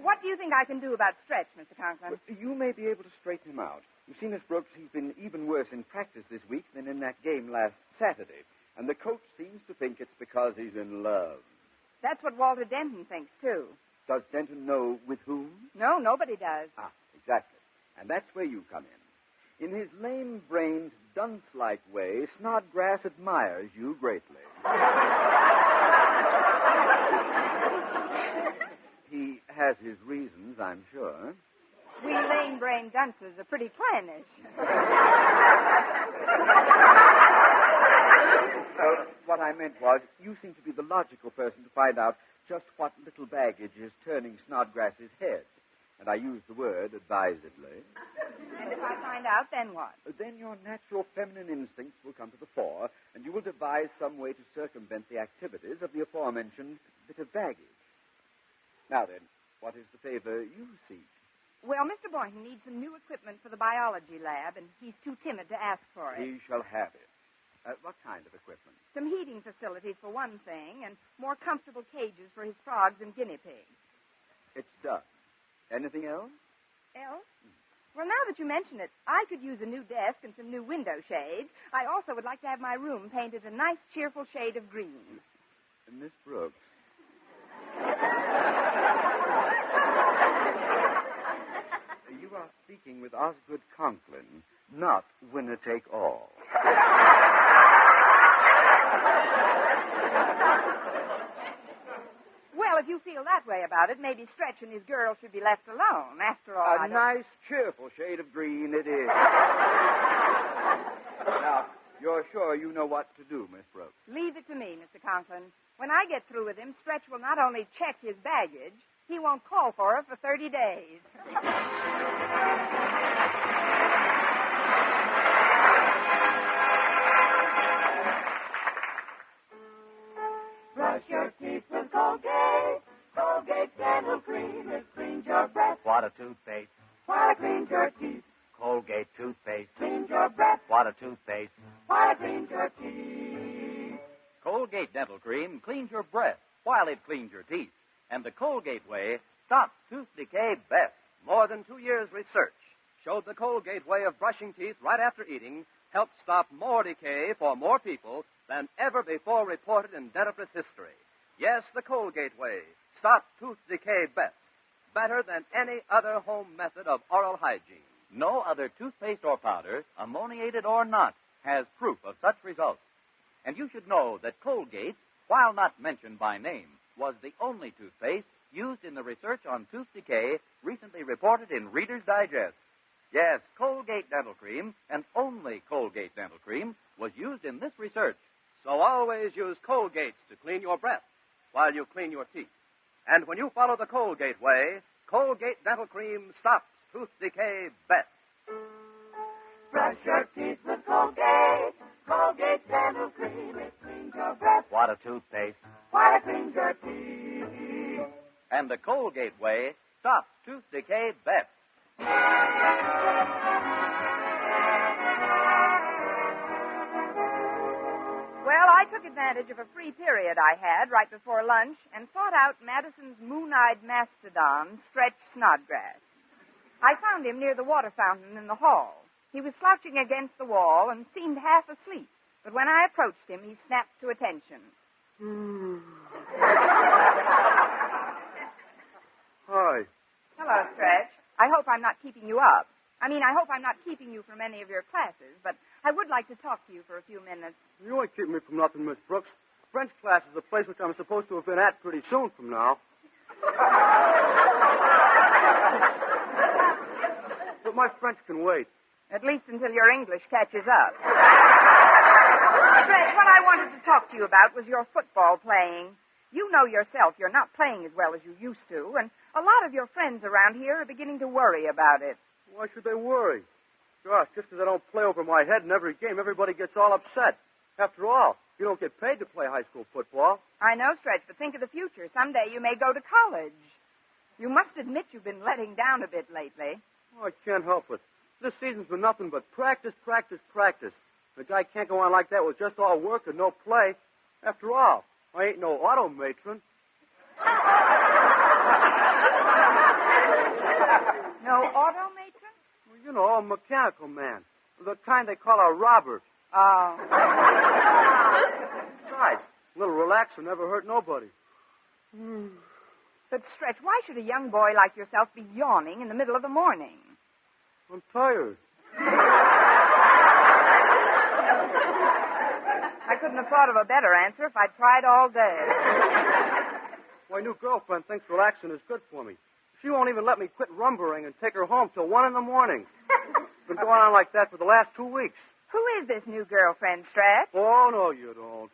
What do you think I can do about Stretch, Mr. Conklin? Well, you may be able to straighten him out. You see, Miss Brooks, he's been even worse in practice this week than in that game last Saturday. And the coach seems to think it's because he's in love. That's what Walter Denton thinks, too. Does Denton know with whom? No, nobody does. Ah, exactly. And that's where you come in. In his lame-brained, dunce-like way, Snodgrass admires you greatly. He has his reasons, I'm sure. We lame-brained dunces are pretty clannish. So, what I meant was, you seem to be the logical person to find out just what little baggage is turning Snodgrass's head. And I use the word advisedly. And if I find out, then what? Then your natural feminine instincts will come to the fore, and you will devise some way to circumvent the activities of the aforementioned bit of baggage. Now then, what is the favor you seek? Well, Mr. Boynton needs some new equipment for the biology lab, and he's too timid to ask for it. He shall have it. What kind of equipment? Some heating facilities, for one thing, and more comfortable cages for his frogs and guinea pigs. It's done. Anything else? Else? Well, now that you mention it, I could use a new desk and some new window shades. I also would like to have my room painted a nice, cheerful shade of green. Miss Brooks. You are speaking with Osgood Conklin, not winner-take-all. Well, if you feel that way about it, maybe Stretch and his girl should be left alone. After all, A nice, cheerful shade of green it is. Now, you're sure you know what to do, Miss Brooks? Leave it to me, Mr. Conklin. When I get through with him, Stretch will not only check his baggage, he won't call for her for 30 days. Brush your teeth with Colgate. Colgate Dental Cream. It cleans your breath. What a toothpaste. While it cleans your teeth. Colgate toothpaste. Cleans your breath. What a toothpaste. While it cleans your teeth. Colgate Dental Cream cleans your breath while it cleans your teeth. And the Colgate way stops tooth decay best. More than 2 years' research showed the Colgate way of brushing teeth right after eating helped stop more decay for more people than ever before reported in dentifrice history. Yes, the Colgate way stopped tooth decay best, better than any other home method of oral hygiene. No other toothpaste or powder, ammoniated or not, has proof of such results. And you should know that Colgate, while not mentioned by name, was the only toothpaste used in the research on tooth decay recently reported in Reader's Digest. Yes, Colgate Dental Cream, and only Colgate Dental Cream, was used in this research. So always use Colgates to clean your breath while you clean your teeth. And when you follow the Colgate way, Colgate Dental Cream stops tooth decay best. Brush your teeth with Colgate. Colgate Dental Cream. It cleans your breath. What a toothpaste. While it cleans your teeth. And the Colgate way stops tooth decay best. Well, I took advantage of a free period I had right before lunch and sought out Madison's moon-eyed mastodon, Stretch Snodgrass. I found him near the water fountain in the hall. He was slouching against the wall and seemed half asleep, but when I approached him, he snapped to attention. Hi. Hello, Stretch. I hope I'm not keeping you up. I hope I'm not keeping you from any of your classes, but I would like to talk to you for a few minutes. You ain't keeping me from nothing, Miss Brooks. French class is the place which I'm supposed to have been at pretty soon from now. But my French can wait. At least until your English catches up. Stretch, what I wanted to talk to you about was your football playing. You know yourself you're not playing as well as you used to, and a lot of your friends around here are beginning to worry about it. Why should they worry? Gosh, just because I don't play over my head in every game, everybody gets all upset. After all, you don't get paid to play high school football. I know, Stretch, but think of the future. Someday you may go to college. You must admit you've been letting down a bit lately. Oh, I can't help it. This season's been nothing but practice, practice, practice. The guy can't go on like that with just all work and no play. After all, I ain't no auto matron. No auto matron? Well, you know, a mechanical man. The kind they call a robber. Oh. Besides, a little relaxer never hurt nobody. But, Stretch, why should a young boy like yourself be yawning in the middle of the morning? I'm tired. I couldn't have thought of a better answer if I'd tried all day. My new girlfriend thinks relaxing is good for me. She won't even let me quit rumbering and take her home till 1 in the morning. It's been going on like that for the last 2 weeks. Who is this new girlfriend, Stretch? Oh, no, you don't.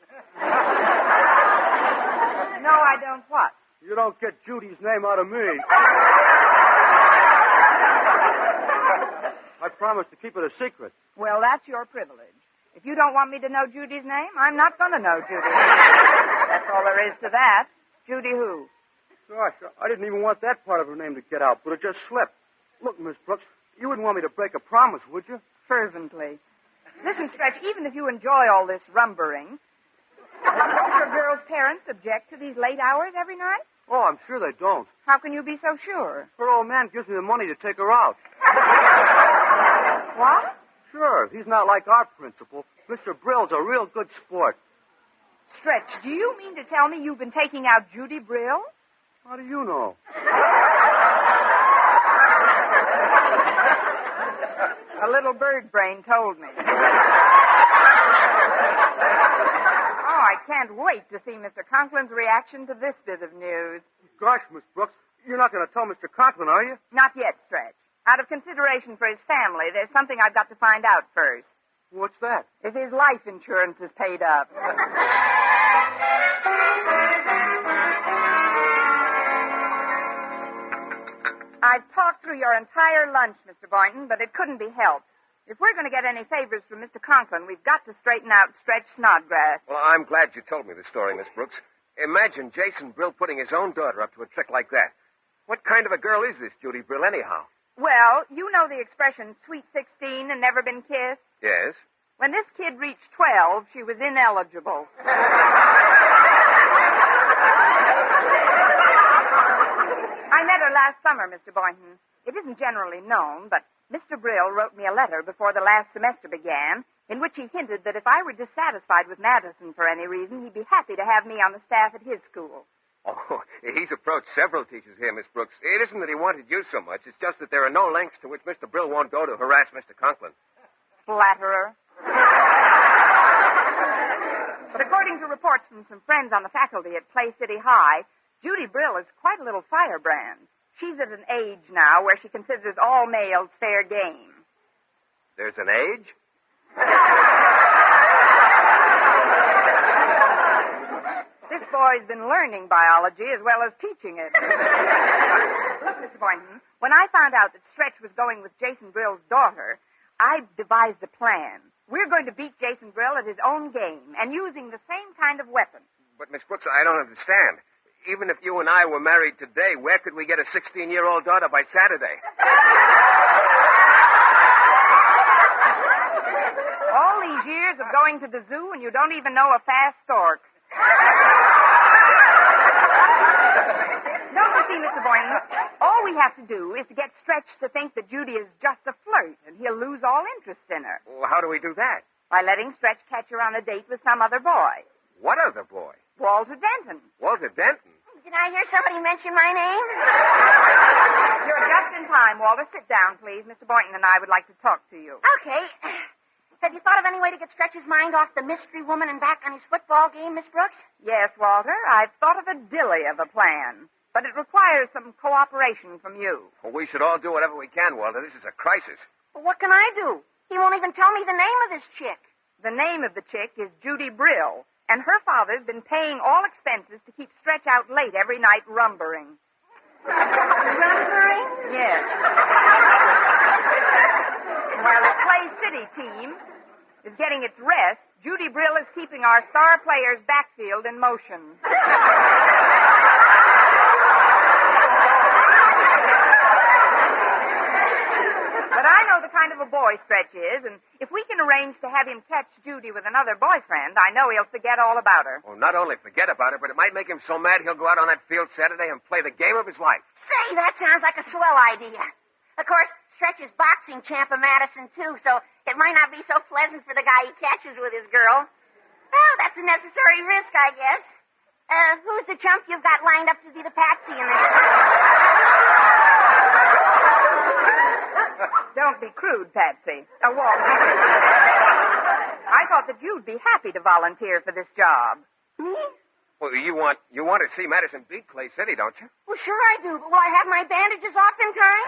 No, I don't what? You don't get Judy's name out of me. I promise to keep it a secret. Well, that's your privilege. If you don't want me to know Judy's name, I'm not going to know Judy. That's all there is to that. Judy who? Gosh, I didn't even want that part of her name to get out, but it just slipped. Look, Miss Brooks, you wouldn't want me to break a promise, would you? Fervently. Listen, Stretch, even if you enjoy all this rumbering, don't your girl's parents object to these late hours every night? Oh, I'm sure they don't. How can you be so sure? Her old man gives me the money to take her out. What? Sure, he's not like our principal. Mr. Brill's a real good sport. Stretch, do you mean to tell me you've been taking out Judy Brill? How do you know? A little bird brain told me. Oh, I can't wait to see Mr. Conklin's reaction to this bit of news. Gosh, Miss Brooks, you're not going to tell Mr. Conklin, are you? Not yet, Stretch. Out of consideration for his family, there's something I've got to find out first. What's that? If his life insurance is paid up. I've talked through your entire lunch, Mr. Boynton, but it couldn't be helped. If we're going to get any favors from Mr. Conklin, we've got to straighten out Stretch Snodgrass. Well, I'm glad you told me the story, Miss Brooks. Imagine Jason Brill putting his own daughter up to a trick like that. What kind of a girl is this Judy Brill, anyhow? Well, you know the expression, sweet 16 and never been kissed? Yes. When this kid reached 12, she was ineligible. I met her last summer, Mr. Boynton. It isn't generally known, but Mr. Brill wrote me a letter before the last semester began in which he hinted that if I were dissatisfied with Madison for any reason, he'd be happy to have me on the staff at his school. Oh, he's approached several teachers here, Miss Brooks. It isn't that he wanted you so much. It's just that there are no lengths to which Mr. Brill won't go to harass Mr. Conklin. Flatterer. But according to reports from some friends on the faculty at Clay City High, Judy Brill is quite a little firebrand. She's at an age now where she considers all males fair game. There's an age? This boy's been learning biology as well as teaching it. Look, Mr. Boynton, when I found out that Stretch was going with Jason Brill's daughter, I devised a plan. We're going to beat Jason Brill at his own game and using the same kind of weapon. But, Miss Brooks, I don't understand. Even if you and I were married today, where could we get a 16-year-old daughter by Saturday? All these years of going to the zoo and you don't even know a fast stork. Don't you see, Mr. Boynton? All we have to do is to get Stretch to think that Judy is just a flirt, and he'll lose all interest in her. Well, how do we do that? By letting Stretch catch her on a date with some other boy. What other boy? Walter Denton. Walter Denton? Did I hear somebody mention my name? You're just in time, Walter. Sit down, please. Mr. Boynton and I would like to talk to you. Okay. Have you thought of any way to get Stretch's mind off the mystery woman and back on his football game, Miss Brooks? Yes, Walter. I've thought of a dilly of a plan. But it requires some cooperation from you. Well, we should all do whatever we can, Walter. This is a crisis. Well, what can I do? He won't even tell me the name of this chick. The name of the chick is Judy Brill, and her father's been paying all expenses to keep Stretch out late every night rumbering. Rumbering? Yes. While the Clay City team is getting its rest, Judy Brill is keeping our star player's backfield in motion. But I know the kind of a boy Stretch is, and if we can arrange to have him catch Judy with another boyfriend, I know he'll forget all about her. Well, not only forget about her, but it might make him so mad he'll go out on that field Saturday and play the game of his life. Say, that sounds like a swell idea. Of course, Stretch is boxing champ of Madison, too, so it might not be so pleasant for the guy he catches with his girl. Well, that's a necessary risk, I guess. Who's the chump you've got lined up to be the patsy in this? Don't be crude, Patsy. Walter. I thought that you'd be happy to volunteer for this job. Me? Well, you want to see Madison beat Clay City, don't you? Well, sure I do, but will I have my bandages off in time?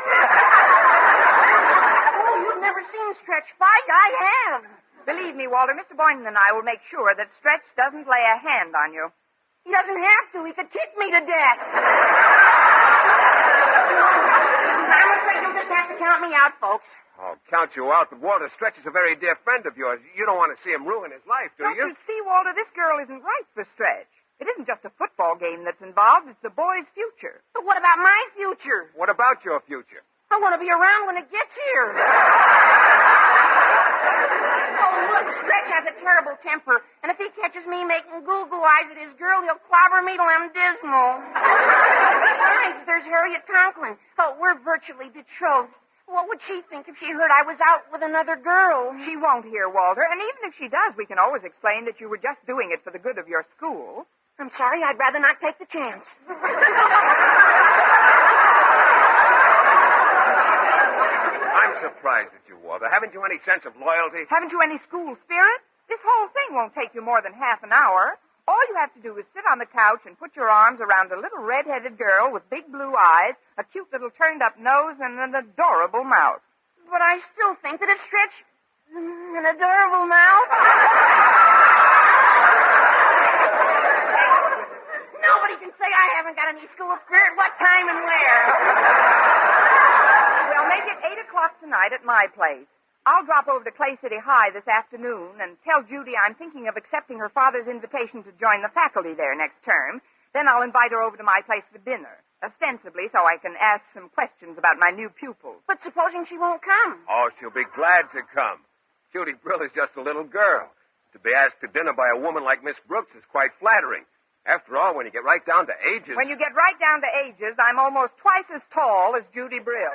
Oh, you've never seen Stretch fight. I have. Believe me, Walter, Mr. Boynton and I will make sure that Stretch doesn't lay a hand on you. He doesn't have to. He could kick me to death. I'm afraid you'll just have to count me out, folks. Oh, count you out, but Walter Stretch is a very dear friend of yours. You don't want to see him ruin his life, do Don't you? you see, Walter, this girl isn't right for Stretch. It isn't just a football game that's involved. It's a boy's future. But what about my future? What about your future? I want to be around when it gets here. Oh, look, Stretch has a terrible temper, and if he catches me making goo-goo eyes at his girl, he'll clobber me till I'm dismal. Besides, there's Harriet Conklin. Oh, we're virtually betrothed. What would she think if she heard I was out with another girl? She won't hear, Walter, and even if she does, we can always explain that you were just doing it for the good of your school. I'm sorry, I'd rather not take the chance. I'm surprised at you, Walter. Haven't you any sense of loyalty? Haven't you any school spirit? This whole thing won't take you more than half an hour. All you have to do is sit on the couch and put your arms around a little red-headed girl with big blue eyes, a cute little turned-up nose, and an adorable mouth. But I still think that it's Stretch... an adorable mouth. Nobody can say I haven't got any school spirit. What time and where? Well, make it 8 o'clock tonight at my place. I'll drop over to Clay City High this afternoon and tell Judy I'm thinking of accepting her father's invitation to join the faculty there next term. Then I'll invite her over to my place for dinner, ostensibly so I can ask some questions about my new pupils. But supposing she won't come? Oh, she'll be glad to come. Judy Brill is just a little girl. To be asked to dinner by a woman like Miss Brooks is quite flattering. After all, when you get right down to ages... When you get right down to ages, I'm almost twice as tall as Judy Brill.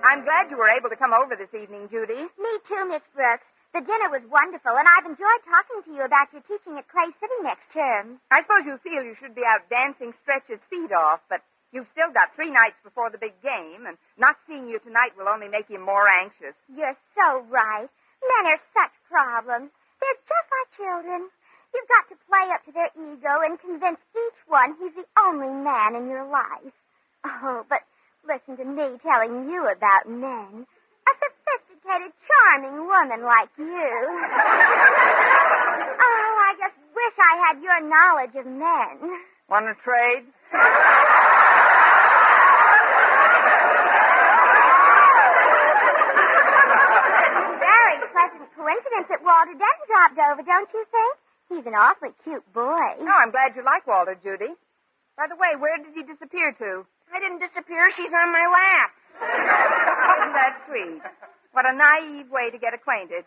I'm glad you were able to come over this evening, Judy. Me too, Miss Brooks. The dinner was wonderful, and I've enjoyed talking to you about your teaching at Clay City next term. I suppose you feel you should be out dancing Stretch's feet off, but you've still got 3 nights before the big game, and not seeing you tonight will only make you more anxious. You're so right. Men are such problems. They're just like children. You've got to play up to their ego and convince each one he's the only man in your life. Oh, but listen to me telling you about men. A sophisticated, charming woman like you. Oh, I just wish I had your knowledge of men. Want to trade? Very pleasant coincidence that Walter Denton dropped over, don't you think? He's an awfully cute boy. No, I'm glad you like Walter, Judy. By the way, where did he disappear to? I didn't disappear. She's on my lap. Isn't that sweet? What a naive way to get acquainted.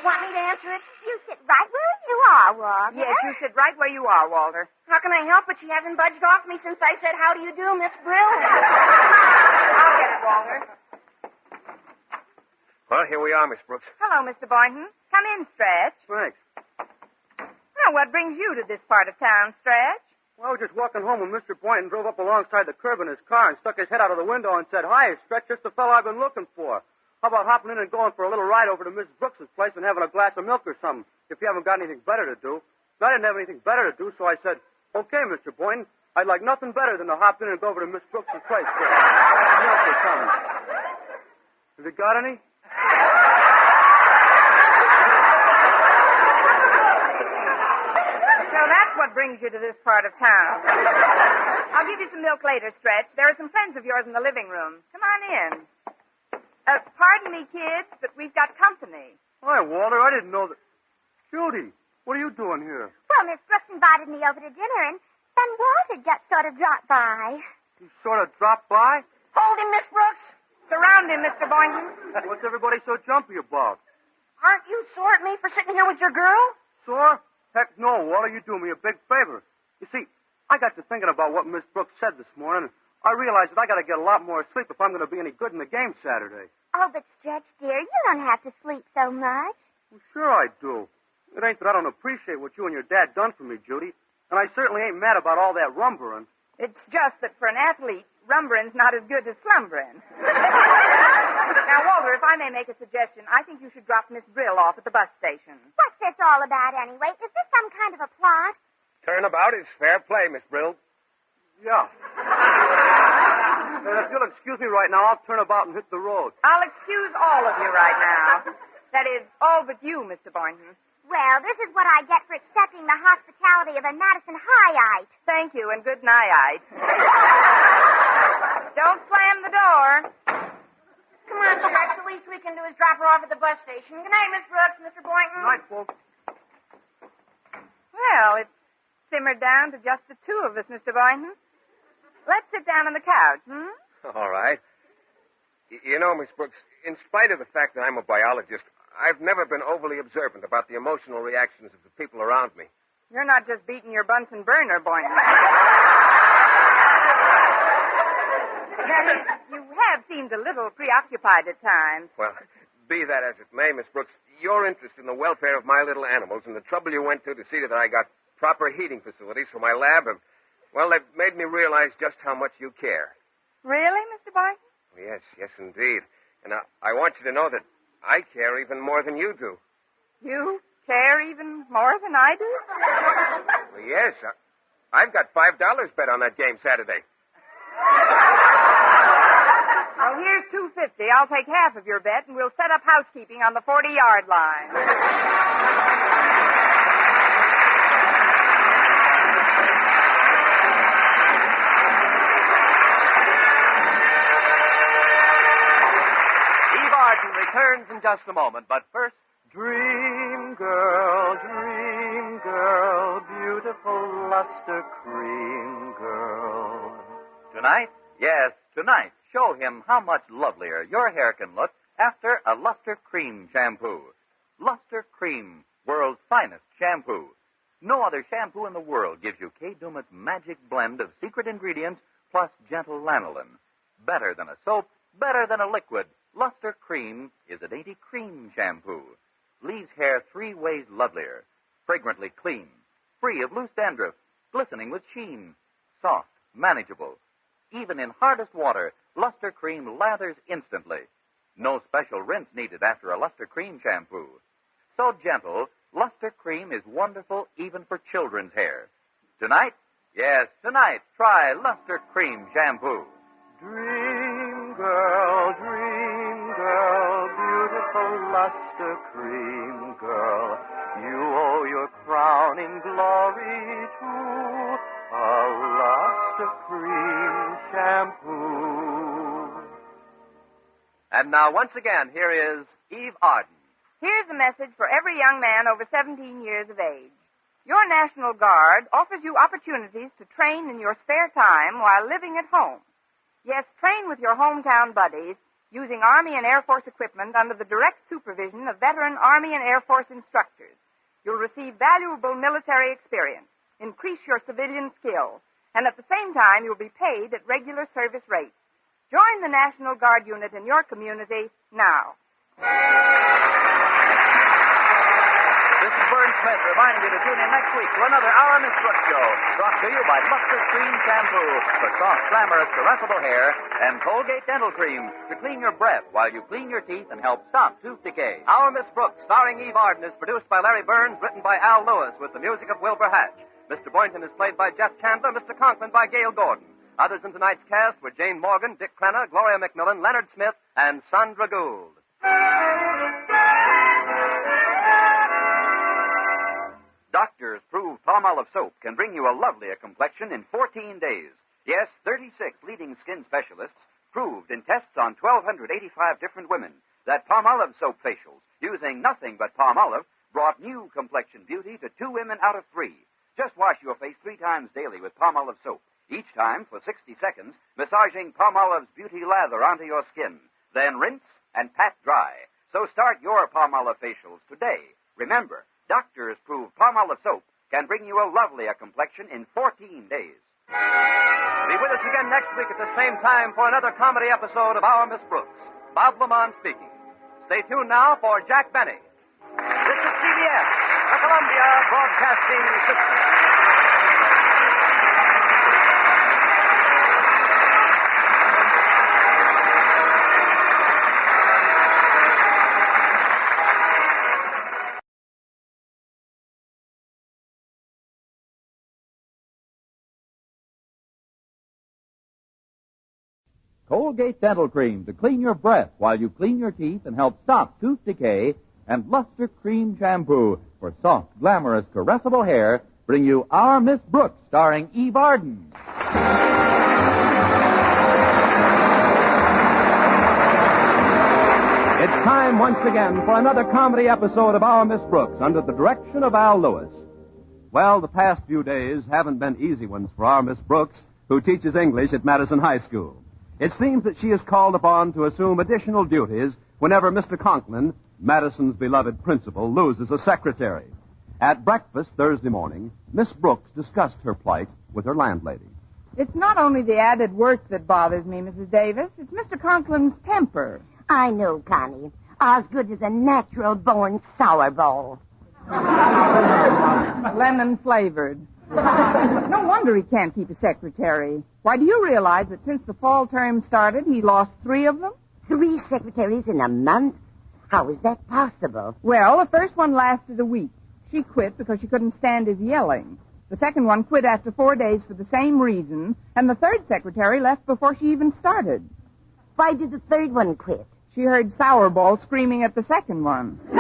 Want me to answer it? You sit right where you are, Walter. Yes, you sit right where you are, Walter. How can I help it? She hasn't budged off me since I said, how do you do, Miss Brill? I'll get it, Walter. Well, here we are, Miss Brooks. Hello, Mr. Boynton. Come in, Stretch. Thanks. Well, what brings you to this part of town, Stretch? Well, I was just walking home when Mr. Boynton drove up alongside the curb in his car and stuck his head out of the window and said, "Hi, Stretch, just the fellow I've been looking for. How about hopping in and going for a little ride over to Miss Brooks's place and having a glass of milk or something, if you haven't got anything better to do?" I didn't have anything better to do, so I said, "Okay, Mr. Boynton, I'd like nothing better than to hop in and go over to Miss Brooks's place for milk or something. Have you got any?" So that's what brings you to this part of town. I'll give you some milk later, Stretch. There are some friends of yours in the living room. Come on in. Pardon me, kids, but we've got company. Hi, Walter. I didn't know that. Judy, what are you doing here? Well, Miss Brooks invited me over to dinner, and then Walter just sort of dropped by. You sort of dropped by? Hold him, Miss Brooks. Surround him, Mr. Boynton. What's everybody so jumpy about? Aren't you sore at me for sitting here with your girl? Sore? Heck no, Walter. You do me a big favor. You see, I got to thinking about what Miss Brooks said this morning, and I realized that I got to get a lot more sleep if I'm going to be any good in the game Saturday. Oh, but Stretch, dear, you don't have to sleep so much. Well, sure I do. It ain't that I don't appreciate what you and your dad done for me, Judy, and I certainly ain't mad about all that rumbering. It's just that for an athlete, rumbering's not as good as slumbering. Now, Walter, if I may make a suggestion, I think you should drop Miss Brill off at the bus station. What's this all about, anyway? Is this some kind of a plot? Turnabout is fair play, Miss Brill. Yeah. And if you'll excuse me right now, I'll turn about and hit the road. I'll excuse all of you right now. That is, all but you, Mr. Boynton. Well, this is what I get for accepting the hospitality of a Madison Highite. Thank you, and good night. Don't slam the door. Come on, Stretch. The least we can do is drop her off at the bus station. Good night, Miss Brooks, Mr. Boynton. Good night, folks. Well, it's simmered down to just the two of us, Mr. Boynton. Let's sit down on the couch, All right. You know, Miss Brooks, in spite of the fact that I'm a biologist, I've never been overly observant about the emotional reactions of the people around me. You're not just beating your Bunsen burner, Boynton. You have seemed a little preoccupied at times. Well, be that as it may, Miss Brooks, your interest in the welfare of my little animals and the trouble you went to see that I got proper heating facilities for my lab have, well, they've made me realize just how much you care. Really, Mr. Boynton? Yes, indeed. And I want you to know that I care even more than you do. You care even more than I do? Well, yes. I've got $5 bet on that game Saturday. Well, here's $2.50. I'll take half of your bet, and we'll set up housekeeping on the 40-yard line. returns in just a moment, but first, dream girl, beautiful luster cream girl. Tonight? Yes, tonight. Show him how much lovelier your hair can look after a Luster Cream shampoo. Luster Cream, world's finest shampoo. No other shampoo in the world gives you Kay Daumit's magic blend of secret ingredients plus gentle lanolin. Better than a soap, better than a liquid, Luster Cream is a dainty cream shampoo. Leaves hair 3 ways lovelier. Fragrantly clean, free of loose dandruff, glistening with sheen, soft, manageable. Even in hardest water, Luster Cream lathers instantly. No special rinse needed after a Luster Cream shampoo. So gentle, Luster Cream is wonderful even for children's hair. Tonight? Yes, tonight, try Luster Cream shampoo. Dream girl, beautiful luster cream girl, you owe your crowning glory to a luster cream shampoo. And now, once again, here is Eve Arden. Here's a message for every young man over 17 years of age. Your National Guard offers you opportunities to train in your spare time while living at home. Yes, train with your hometown buddies using Army and Air Force equipment under the direct supervision of veteran Army and Air Force instructors. You'll receive valuable military experience, increase your civilian skill, and at the same time you'll be paid at regular service rates. Join the National Guard unit in your community now. This is Vern Smith reminding you to tune in next week for another Our Miss Brooks show, brought to you by Luster Cream Shampoo for soft, glamorous, caressable hair, and Colgate Dental Cream to clean your breath while you clean your teeth and help stop tooth decay. Our Miss Brooks, starring Eve Arden, is produced by Larry Burns, written by Al Lewis, with the music of Wilbur Hatch. Mr. Boynton is played by Jeff Chandler, Mr. Conklin by Gail Gordon. Others in tonight's cast were Jane Morgan, Dick Crenna, Gloria McMillan, Leonard Smith, and Sandra Gould. Doctors prove Palmolive soap can bring you a lovelier complexion in 14 days. Yes, 36 leading skin specialists proved in tests on 1,285 different women that Palmolive soap facials, using nothing but Palmolive, brought new complexion beauty to 2 women out of 3. Just wash your face 3 times daily with Palmolive soap, each time for 60 seconds, massaging Palmolive's beauty lather onto your skin. Then rinse and pat dry. So start your Palmolive facials today. Remember, doctors prove Palmolive soap can bring you a lovelier complexion in 14 days. Be with us again next week at the same time for another comedy episode of Our Miss Brooks. Bob Lamont speaking. Stay tuned now for Jack Benny. This is CBS, the Columbia Broadcasting System. Colgate Dental Cream to clean your breath while you clean your teeth and help stop tooth decay, and Luster Cream Shampoo for soft, glamorous, caressable hair bring you Our Miss Brooks, starring Eve Arden. It's time once again for another comedy episode of Our Miss Brooks under the direction of Al Lewis. Well, the past few days haven't been easy ones for our Miss Brooks, who teaches English at Madison High School. It seems that she is called upon to assume additional duties whenever Mr. Conklin, Madison's beloved principal, loses a secretary. At breakfast Thursday morning, Miss Brooks discussed her plight with her landlady. It's not only the added work that bothers me, Mrs. Davis. It's Mr. Conklin's temper. I know, Connie. Osgood is a natural-born sourball. Lemon-flavored. No wonder he can't keep a secretary. Why, do you realize that since the fall term started, he lost 3 of them? 3 secretaries in a month? How is that possible? Well, the first one lasted a week. She quit because she couldn't stand his yelling. The second one quit after 4 days for the same reason, and the third secretary left before she even started. Why did the third one quit? She heard Sourball screaming at the second one. He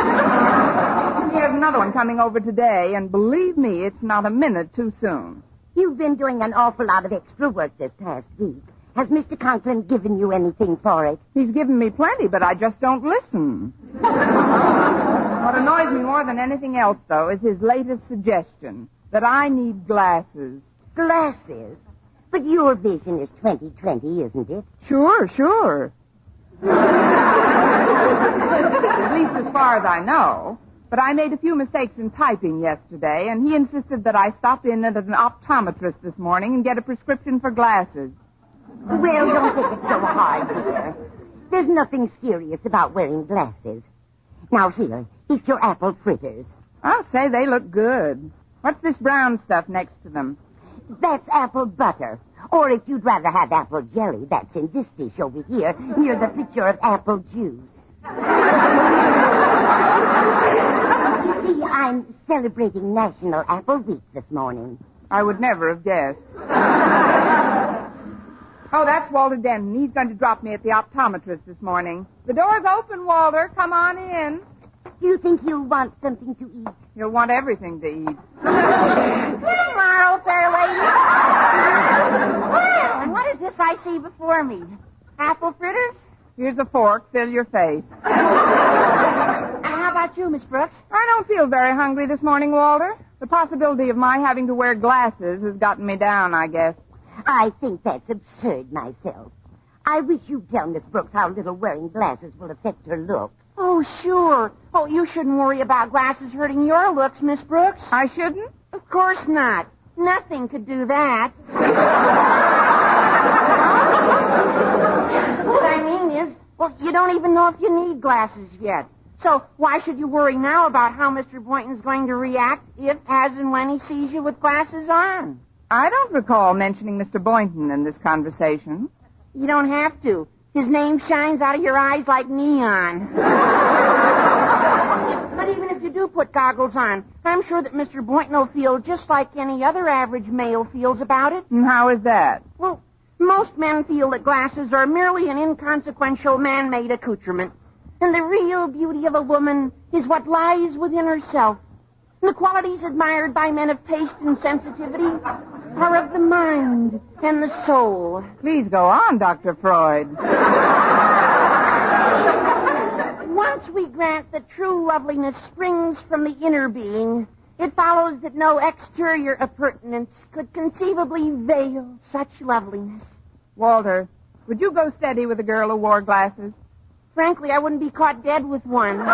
has another one coming over today, and believe me, it's not a minute too soon. You've been doing an awful lot of extra work this past week. Has Mr. Conklin given you anything for it? He's given me plenty, but I just don't listen. What annoys me more than anything else, though, is his latest suggestion, that I need glasses. Glasses? But your vision is 20/20, isn't it? Sure. At least as far as I know. But I made a few mistakes in typing yesterday, and he insisted that I stop in at an optometrist this morning and get a prescription for glasses. Well, don't take it so hard, dear. There's nothing serious about wearing glasses. Now, here, eat your apple fritters. I'll say they look good. What's this brown stuff next to them? That's apple butter. Or if you'd rather have apple jelly, that's in this dish over here, near the picture of apple juice. You see, I'm celebrating National Apple Week this morning. I would never have guessed. Oh, that's Walter Denton. He's going to drop me at the optometrist this morning. The door's open, Walter. Come on in. Do you think you'll want something to eat? You'll want everything to eat. Tomorrow, fair lady. Well, and what is this I see before me? Apple fritters? Here's a fork. Fill your face. How about you, Miss Brooks? I don't feel very hungry this morning, Walter. The possibility of my having to wear glasses has gotten me down, I guess. I think that's absurd myself. I wish you'd tell Miss Brooks how little wearing glasses will affect her looks. Oh, sure. Oh, you shouldn't worry about glasses hurting your looks, Miss Brooks. I shouldn't? Of course not. Nothing could do that. What I mean is, well, you don't even know if you need glasses yet. So why should you worry now about how Mr. Boynton's going to react if, as and when he sees you with glasses on? I don't recall mentioning Mr. Boynton in this conversation. You don't have to. His name shines out of your eyes like neon. But even if you do put goggles on, I'm sure that Mr. Boynton will feel just like any other average male feels about it. And how is that? Well, most men feel that glasses are merely an inconsequential man-made accoutrement. And the real beauty of a woman is what lies within herself. And the qualities admired by men of taste and sensitivity are of the mind and the soul. Please go on, Dr. Freud. Once we grant that true loveliness springs from the inner being, it follows that no exterior appurtenance could conceivably veil such loveliness. Walter, would you go steady with a girl who wore glasses? Frankly, I wouldn't be caught dead with one.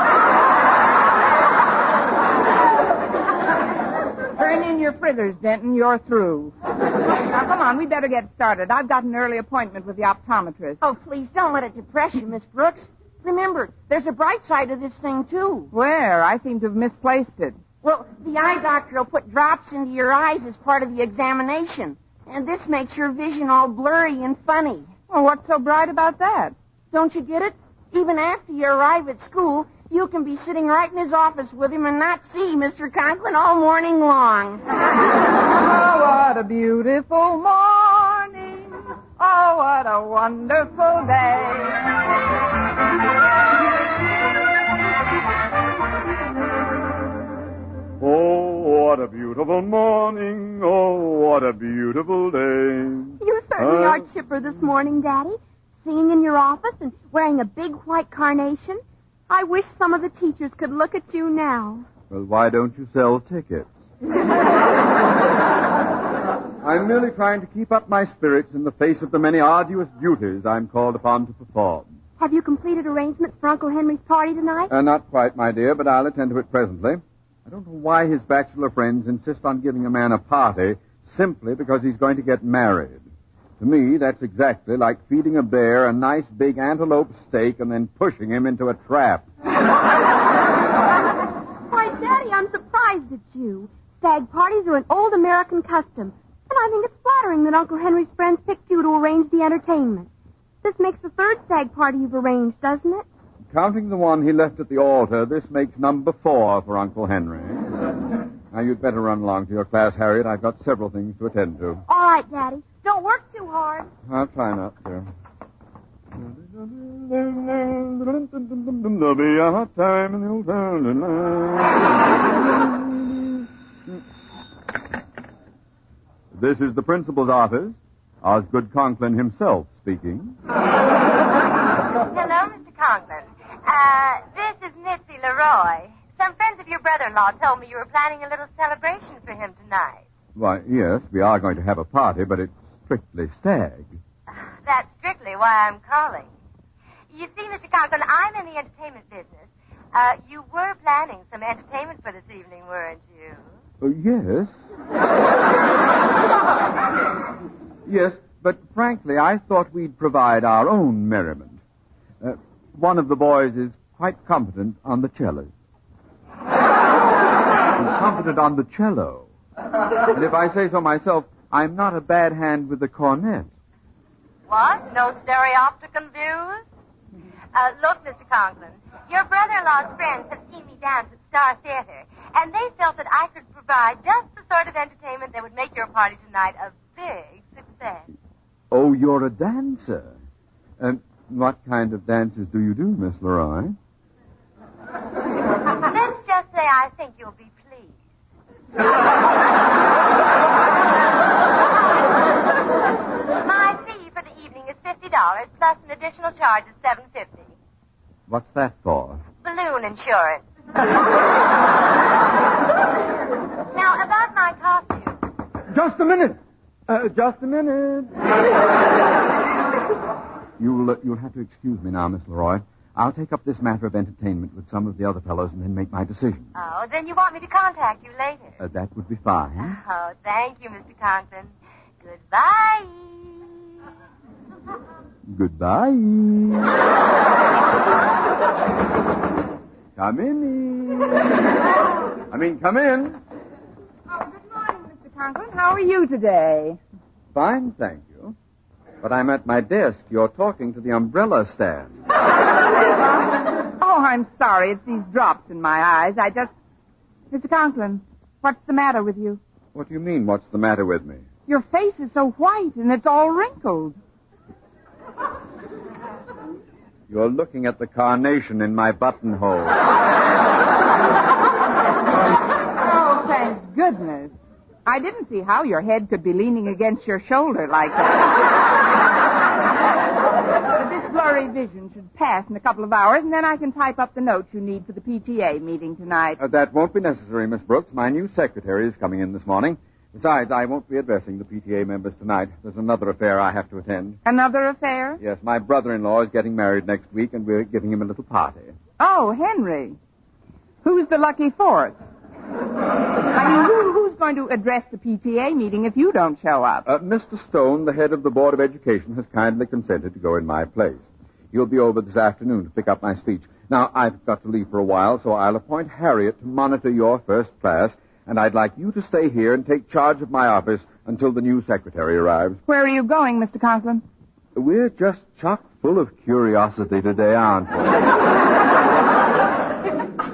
Turn in your fritters, Denton. You're through. Now, come on. We better get started. I've got an early appointment with the optometrist. Oh, please, don't let it depress you, Miss Brooks. Remember, there's a bright side to this thing, too. Where? I seem to have misplaced it. Well, the eye doctor will put drops into your eyes as part of the examination. And this makes your vision all blurry and funny. Well, what's so bright about that? Don't you get it? Even after you arrive at school, you can be sitting right in his office with him and not see Mr. Conklin all morning long. Oh, what a beautiful morning. Oh, what a wonderful day. Oh, what a beautiful morning. Oh, what a beautiful day. You certainly are chipper this morning, Daddy. Singing in your office and wearing a big white carnation. I wish some of the teachers could look at you now. Well, why don't you sell tickets? I'm merely trying to keep up my spirits in the face of the many arduous duties I'm called upon to perform. Have you completed arrangements for Uncle Henry's party tonight? Not quite, my dear, but I'll attend to it presently. I don't know why his bachelor friends insist on giving a man a party simply because he's going to get married. To me, that's exactly like feeding a bear a nice big antelope steak and then pushing him into a trap. Why, Daddy, I'm surprised at you. Stag parties are an old American custom, and I think it's flattering that Uncle Henry's friends picked you to arrange the entertainment. This makes the third stag party you've arranged, doesn't it? Counting the one he left at the altar, this makes number 4 for Uncle Henry. Now, you'd better run along to your class, Harriet. I've got several things to attend to. All right, Daddy. Don't work too hard. I'll try not to. There'll be a hot time in the old town tonight. This is the principal's office. Osgood Conklin himself speaking. Hello, Mr. Conklin. This is Mitzi Leroy. Some friends of your brother-in-law told me you were planning a little celebration for him tonight. Why, yes, we are going to have a party, but it's strictly stag. That's strictly why I'm calling. You see, Mr. Conklin, I'm in the entertainment business. You were planning some entertainment for this evening, weren't you? Yes. Yes, but frankly, I thought we'd provide our own merriment. One of the boys is quite competent on the cello. He's competent on the cello. And if I say so myself, I'm not a bad hand with the cornet. What? No stereopticon views? Look, Mr. Conklin, your brother-in-law's friends have seen me dance at Star Theater, and they felt that I could provide just the sort of entertainment that would make your party tonight a big success. Oh, you're a dancer. What kind of dances do you do, Miss Leroy? Let's just say I think you'll be pleased. My fee for the evening is $50, plus an additional charge of $7.50. What's that for? Balloon insurance. Now, about my costume. Just a minute. Just a minute. You'll have to excuse me now, Miss Leroy. I'll take up this matter of entertainment with some of the other fellows and then make my decision. Oh, then you want me to contact you later? That would be fine. Oh, thank you, Mr. Conklin. Goodbye. Goodbye. Come in. Come in. Oh, good morning, Mr. Conklin. How are you today? Fine, thank you. But I'm at my desk. You're talking to the umbrella stand. Oh, I'm sorry. It's these drops in my eyes. Mr. Conklin, what's the matter with you? What do you mean, what's the matter with me? Your face is so white, and it's all wrinkled. You're looking at the carnation in my buttonhole. Oh, thank goodness. I didn't see how your head could be leaning against your shoulder like that. But this blurry vision should pass in a couple of hours, and then I can type up the notes you need for the PTA meeting tonight. That won't be necessary, Miss Brooks. My new secretary is coming in this morning. Besides, I won't be addressing the PTA members tonight. There's another affair I have to attend. Another affair? Yes, my brother-in-law is getting married next week, and we're giving him a little party. Oh, Henry. Who's the lucky fourth? I mean, who's going to address the PTA meeting if you don't show up? Mr. Stone, the head of the Board of Education, has kindly consented to go in my place. He'll be over this afternoon to pick up my speech. Now, I've got to leave for a while, so I'll appoint Harriet to monitor your first class, and I'd like you to stay here and take charge of my office until the new secretary arrives. Where are you going, Mr. Conklin? We're just chock full of curiosity today, aren't we?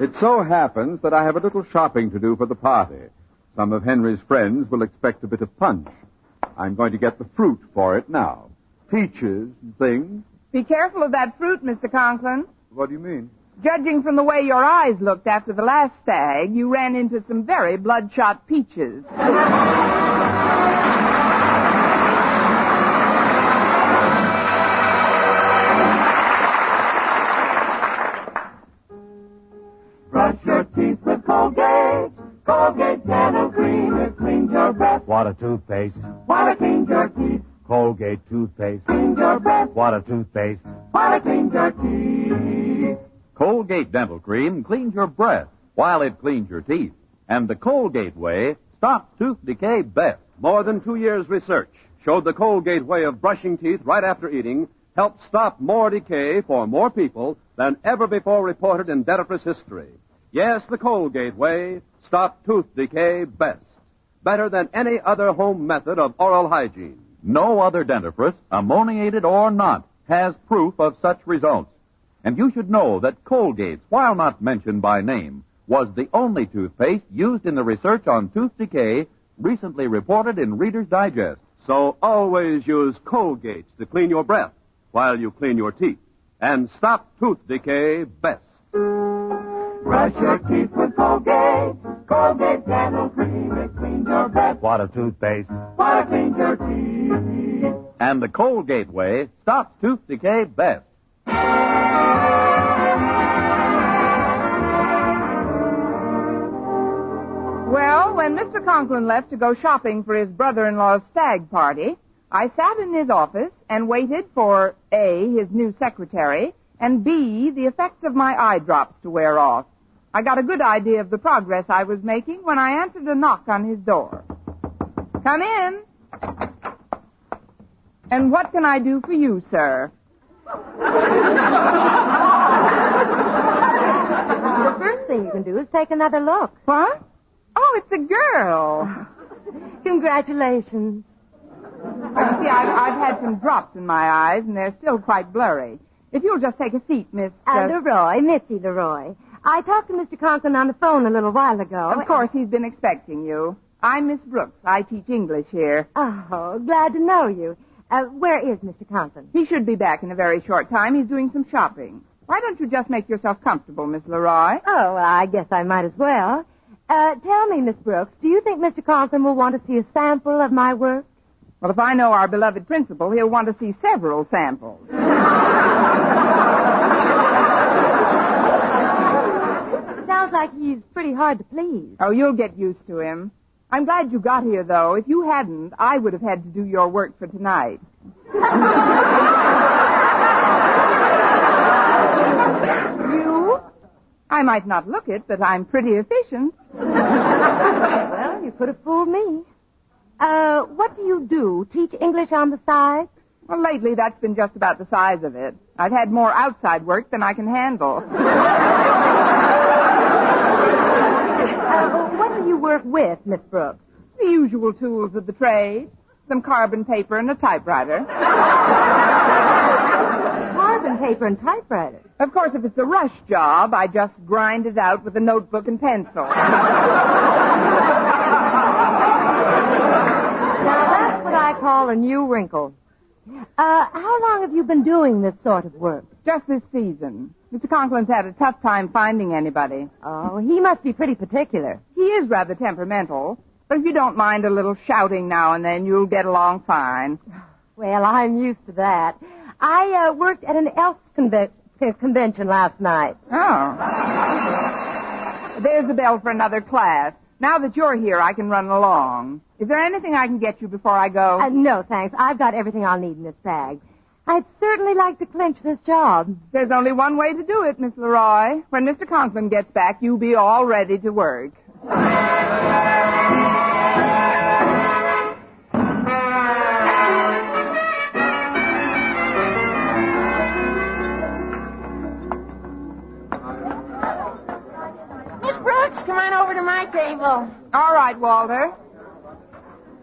It so happens that I have a little shopping to do for the party. Some of Henry's friends will expect a bit of punch. I'm going to get the fruit for it now. Peaches and things. Be careful of that fruit, Mr. Conklin. What do you mean? Judging from the way your eyes looked after the last stag, you ran into some very bloodshot peaches. Brush your teeth with Colgate. Colgate Dental Cream. It cleans your breath. Water toothpaste. Water cleans your teeth. Colgate toothpaste. Cleans your breath. Water toothpaste. Water cleans your teeth. Colgate Dental Cream cleans your breath while it cleans your teeth. And the Colgate way stops tooth decay best. More than 2 years' research showed the Colgate way of brushing teeth right after eating helped stop more decay for more people than ever before reported in dentifrice history. Yes, the Colgate way stopped tooth decay best. Better than any other home method of oral hygiene. No other dentifrice, ammoniated or not, has proof of such results. And you should know that Colgate, while not mentioned by name, was the only toothpaste used in the research on tooth decay recently reported in Reader's Digest. So always use Colgates to clean your breath while you clean your teeth. And stop tooth decay best. Brush your teeth with Colgate. Colgate Dental Cream. It cleans your breath. Water toothpaste. Water cleans your teeth. And the Colgate way stops tooth decay best. Well, when Mr. Conklin left to go shopping for his brother-in-law's stag party, I sat in his office and waited for A, his new secretary, and B, the effects of my eye drops to wear off. I got a good idea of the progress I was making when I answered a knock on his door. Come in. And what can I do for you, sir? The first thing you can do is take another look. What? Oh, it's a girl. Congratulations. You see, I've had some drops in my eyes, and they're still quite blurry. If you'll just take a seat, Miss... Leroy, Mitzi Leroy. I talked to Mr. Conklin on the phone a little while ago. Of course, he's been expecting you. I'm Miss Brooks. I teach English here. Oh, glad to know you. Where is Mr. Conklin? He should be back in a very short time. He's doing some shopping. Why don't you just make yourself comfortable, Miss Leroy? Oh, well, I guess I might as well. Tell me, Miss Brooks, do you think Mr. Conklin will want to see a sample of my work? Well, if I know our beloved principal, he'll want to see several samples. Sounds like he's pretty hard to please. Oh, you'll get used to him. I'm glad you got here, though. If you hadn't, I would have had to do your work for tonight. You? I might not look it, but I'm pretty efficient. Well, you could have fooled me. What do you do? Teach English on the side? Well, lately, that's been just about the size of it. I've had more outside work than I can handle. What do you work with, Miss Brooks? The usual tools of the trade. Some carbon paper and a typewriter. Carbon paper and typewriter? Of course, if it's a rush job, I just grind it out with a notebook and pencil. Now, that's what I call a new wrinkle. How long have you been doing this sort of work? Just this season. Mr. Conklin's had a tough time finding anybody. Oh, he must be pretty particular. He is rather temperamental. But if you don't mind a little shouting now and then, you'll get along fine. Well, I'm used to that. I worked at an Elks convention last night. Oh. There's the bell for another class. Now that you're here, I can run along. Is there anything I can get you before I go? No, thanks. I've got everything I'll need in this bag. I'd certainly like to clinch this job. There's only one way to do it, Miss Leroy. When Mr. Conklin gets back, you'll be all ready to work. Miss Brooks, come on over to my table. All right, Walter.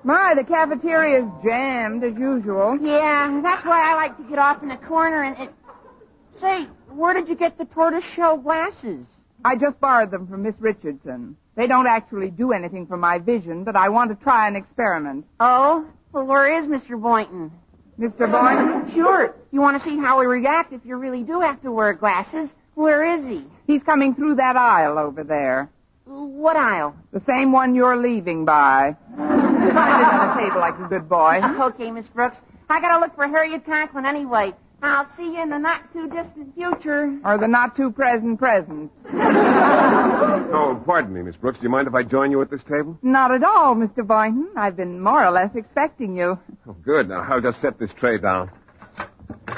My, the cafeteria's jammed as usual. Yeah, that's why I like to get off in a corner and... Say, where did you get the tortoiseshell glasses? I just borrowed them from Miss Richardson. They don't actually do anything for my vision, but I want to try an experiment. Oh? Well, where is Mr. Boynton? Mr. Boynton? Sure. You want to see how he reacts if you really do have to wear glasses? Where is he? He's coming through that aisle over there. What aisle? The same one you're leaving by. Find it on the table like a good boy. Okay, Miss Brooks. I gotta look for Harriet Conklin anyway. I'll see you in the not-too-distant future. Or the not-too-present present. Oh, pardon me, Miss Brooks. Do you mind if I join you at this table? Not at all, Mr. Boynton. I've been more or less expecting you. Oh, good. Now, I'll just set this tray down.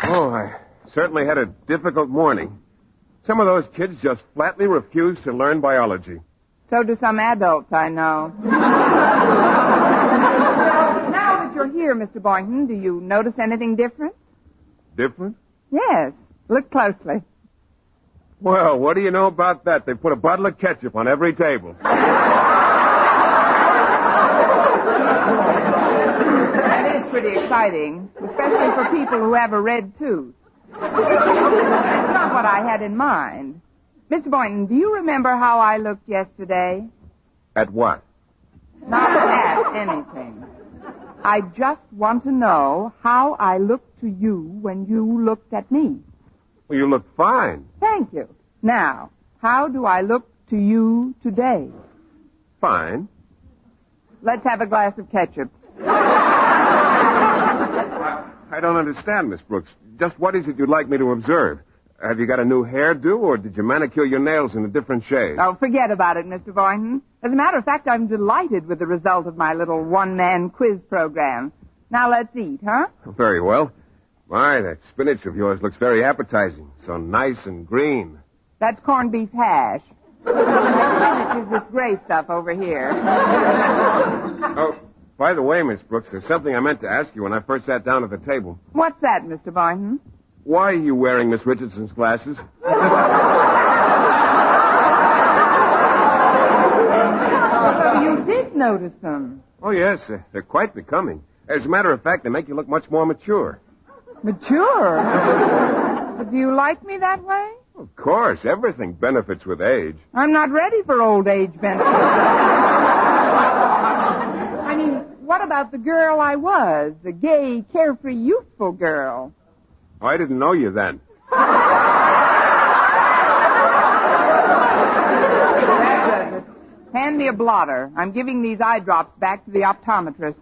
Oh, I certainly had a difficult morning. Some of those kids just flatly refused to learn biology. So do some adults, I know. Well, now that you're here, Mr. Boynton, do you notice anything different? Different? Yes. Look closely. Well, what do you know about that? They put a bottle of ketchup on every table. That is pretty exciting, especially for people who have a red tooth. That's not what I had in mind. Mr. Boynton, do you remember how I looked yesterday? At what? Not at anything. I just want to know how I looked to you when you looked at me. Well, you look fine. Thank you. Now, how do I look to you today? Fine. Let's have a glass of ketchup. I don't understand, Miss Brooks. Just what is it you'd like me to observe? Have you got a new hairdo, or did you manicure your nails in a different shade? Oh, forget about it, Mr. Boynton. As a matter of fact, I'm delighted with the result of my little one-man quiz program. Now let's eat, huh? Very well. My, that spinach of yours looks very appetizing. So nice and green. That's corned beef hash. Spinach is this gray stuff over here. Oh, by the way, Miss Brooks, there's something I meant to ask you when I first sat down at the table. What's that, Mr. Boynton? Why are you wearing Miss Richardson's glasses? So you did notice them. Oh, yes, they're quite becoming. As a matter of fact, they make you look much more mature. Mature? But do you like me that way? Of course, everything benefits with age. I'm not ready for old age benefits. I mean, what about the girl I was? The gay, carefree, youthful girl? Oh, I didn't know you then. That does it. Hand me a blotter. I'm giving these eye drops back to the optometrist.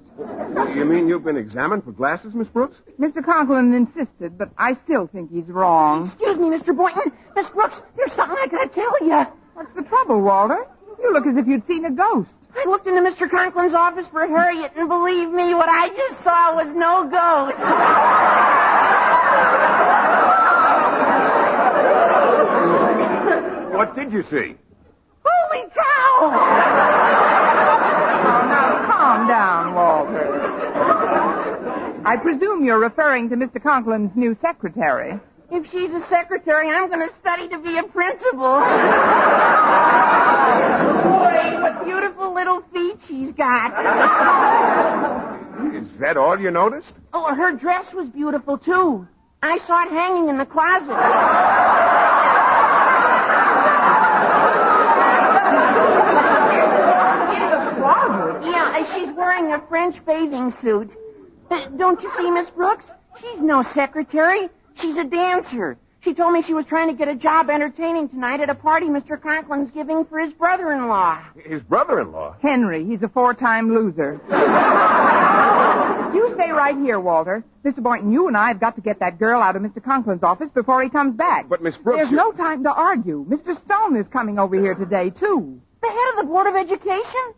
You mean you've been examined for glasses, Miss Brooks? Mr. Conklin insisted, but I still think he's wrong. Excuse me, Mr. Boynton. Miss Brooks, there's something I gotta tell you. What's the trouble, Walter? You look as if you'd seen a ghost. I looked into Mr. Conklin's office for Harriet, and believe me, what I just saw was no ghost. What did you see? Holy cow! Oh, now calm down, Walter. I presume you're referring to Mr. Conklin's new secretary. If she's a secretary, I'm going to study to be a principal. Boy, what beautiful little feet she's got. Is that all you noticed? Oh, her dress was beautiful, too. I saw it hanging in the closet. Yeah, she's wearing a French bathing suit. Don't you see, Miss Brooks? She's no secretary. She's a dancer. She told me she was trying to get a job entertaining tonight at a party Mr. Conklin's giving for his brother-in-law. His brother-in-law? Henry. He's a 4-time loser. You stay right here, Walter. Mr. Boynton, you and I have got to get that girl out of Mr. Conklin's office before he comes back. But, Miss Brooks... There's no time to argue. Mr. Stone is coming over here today, too. The head of the Board of Education?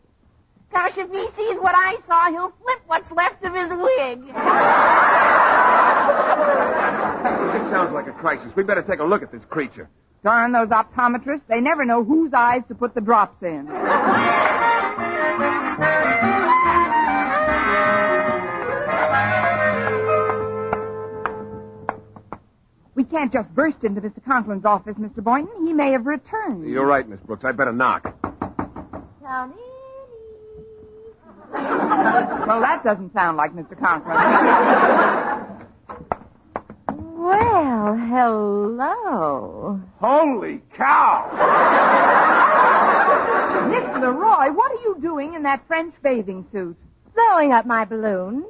Gosh, if he sees what I saw, he'll flip what's left of his wig. This sounds like a crisis. We better take a look at this creature. Darn those optometrists. They never know whose eyes to put the drops in. We can't just burst into Mr. Conklin's office, Mr. Boynton. He may have returned. You're right, Miss Brooks. I'd better knock. Come in. Well, that doesn't sound like Mr. Conklin. Well, hello. Holy cow! Miss Leroy, what are you doing in that French bathing suit? Blowing up my balloon.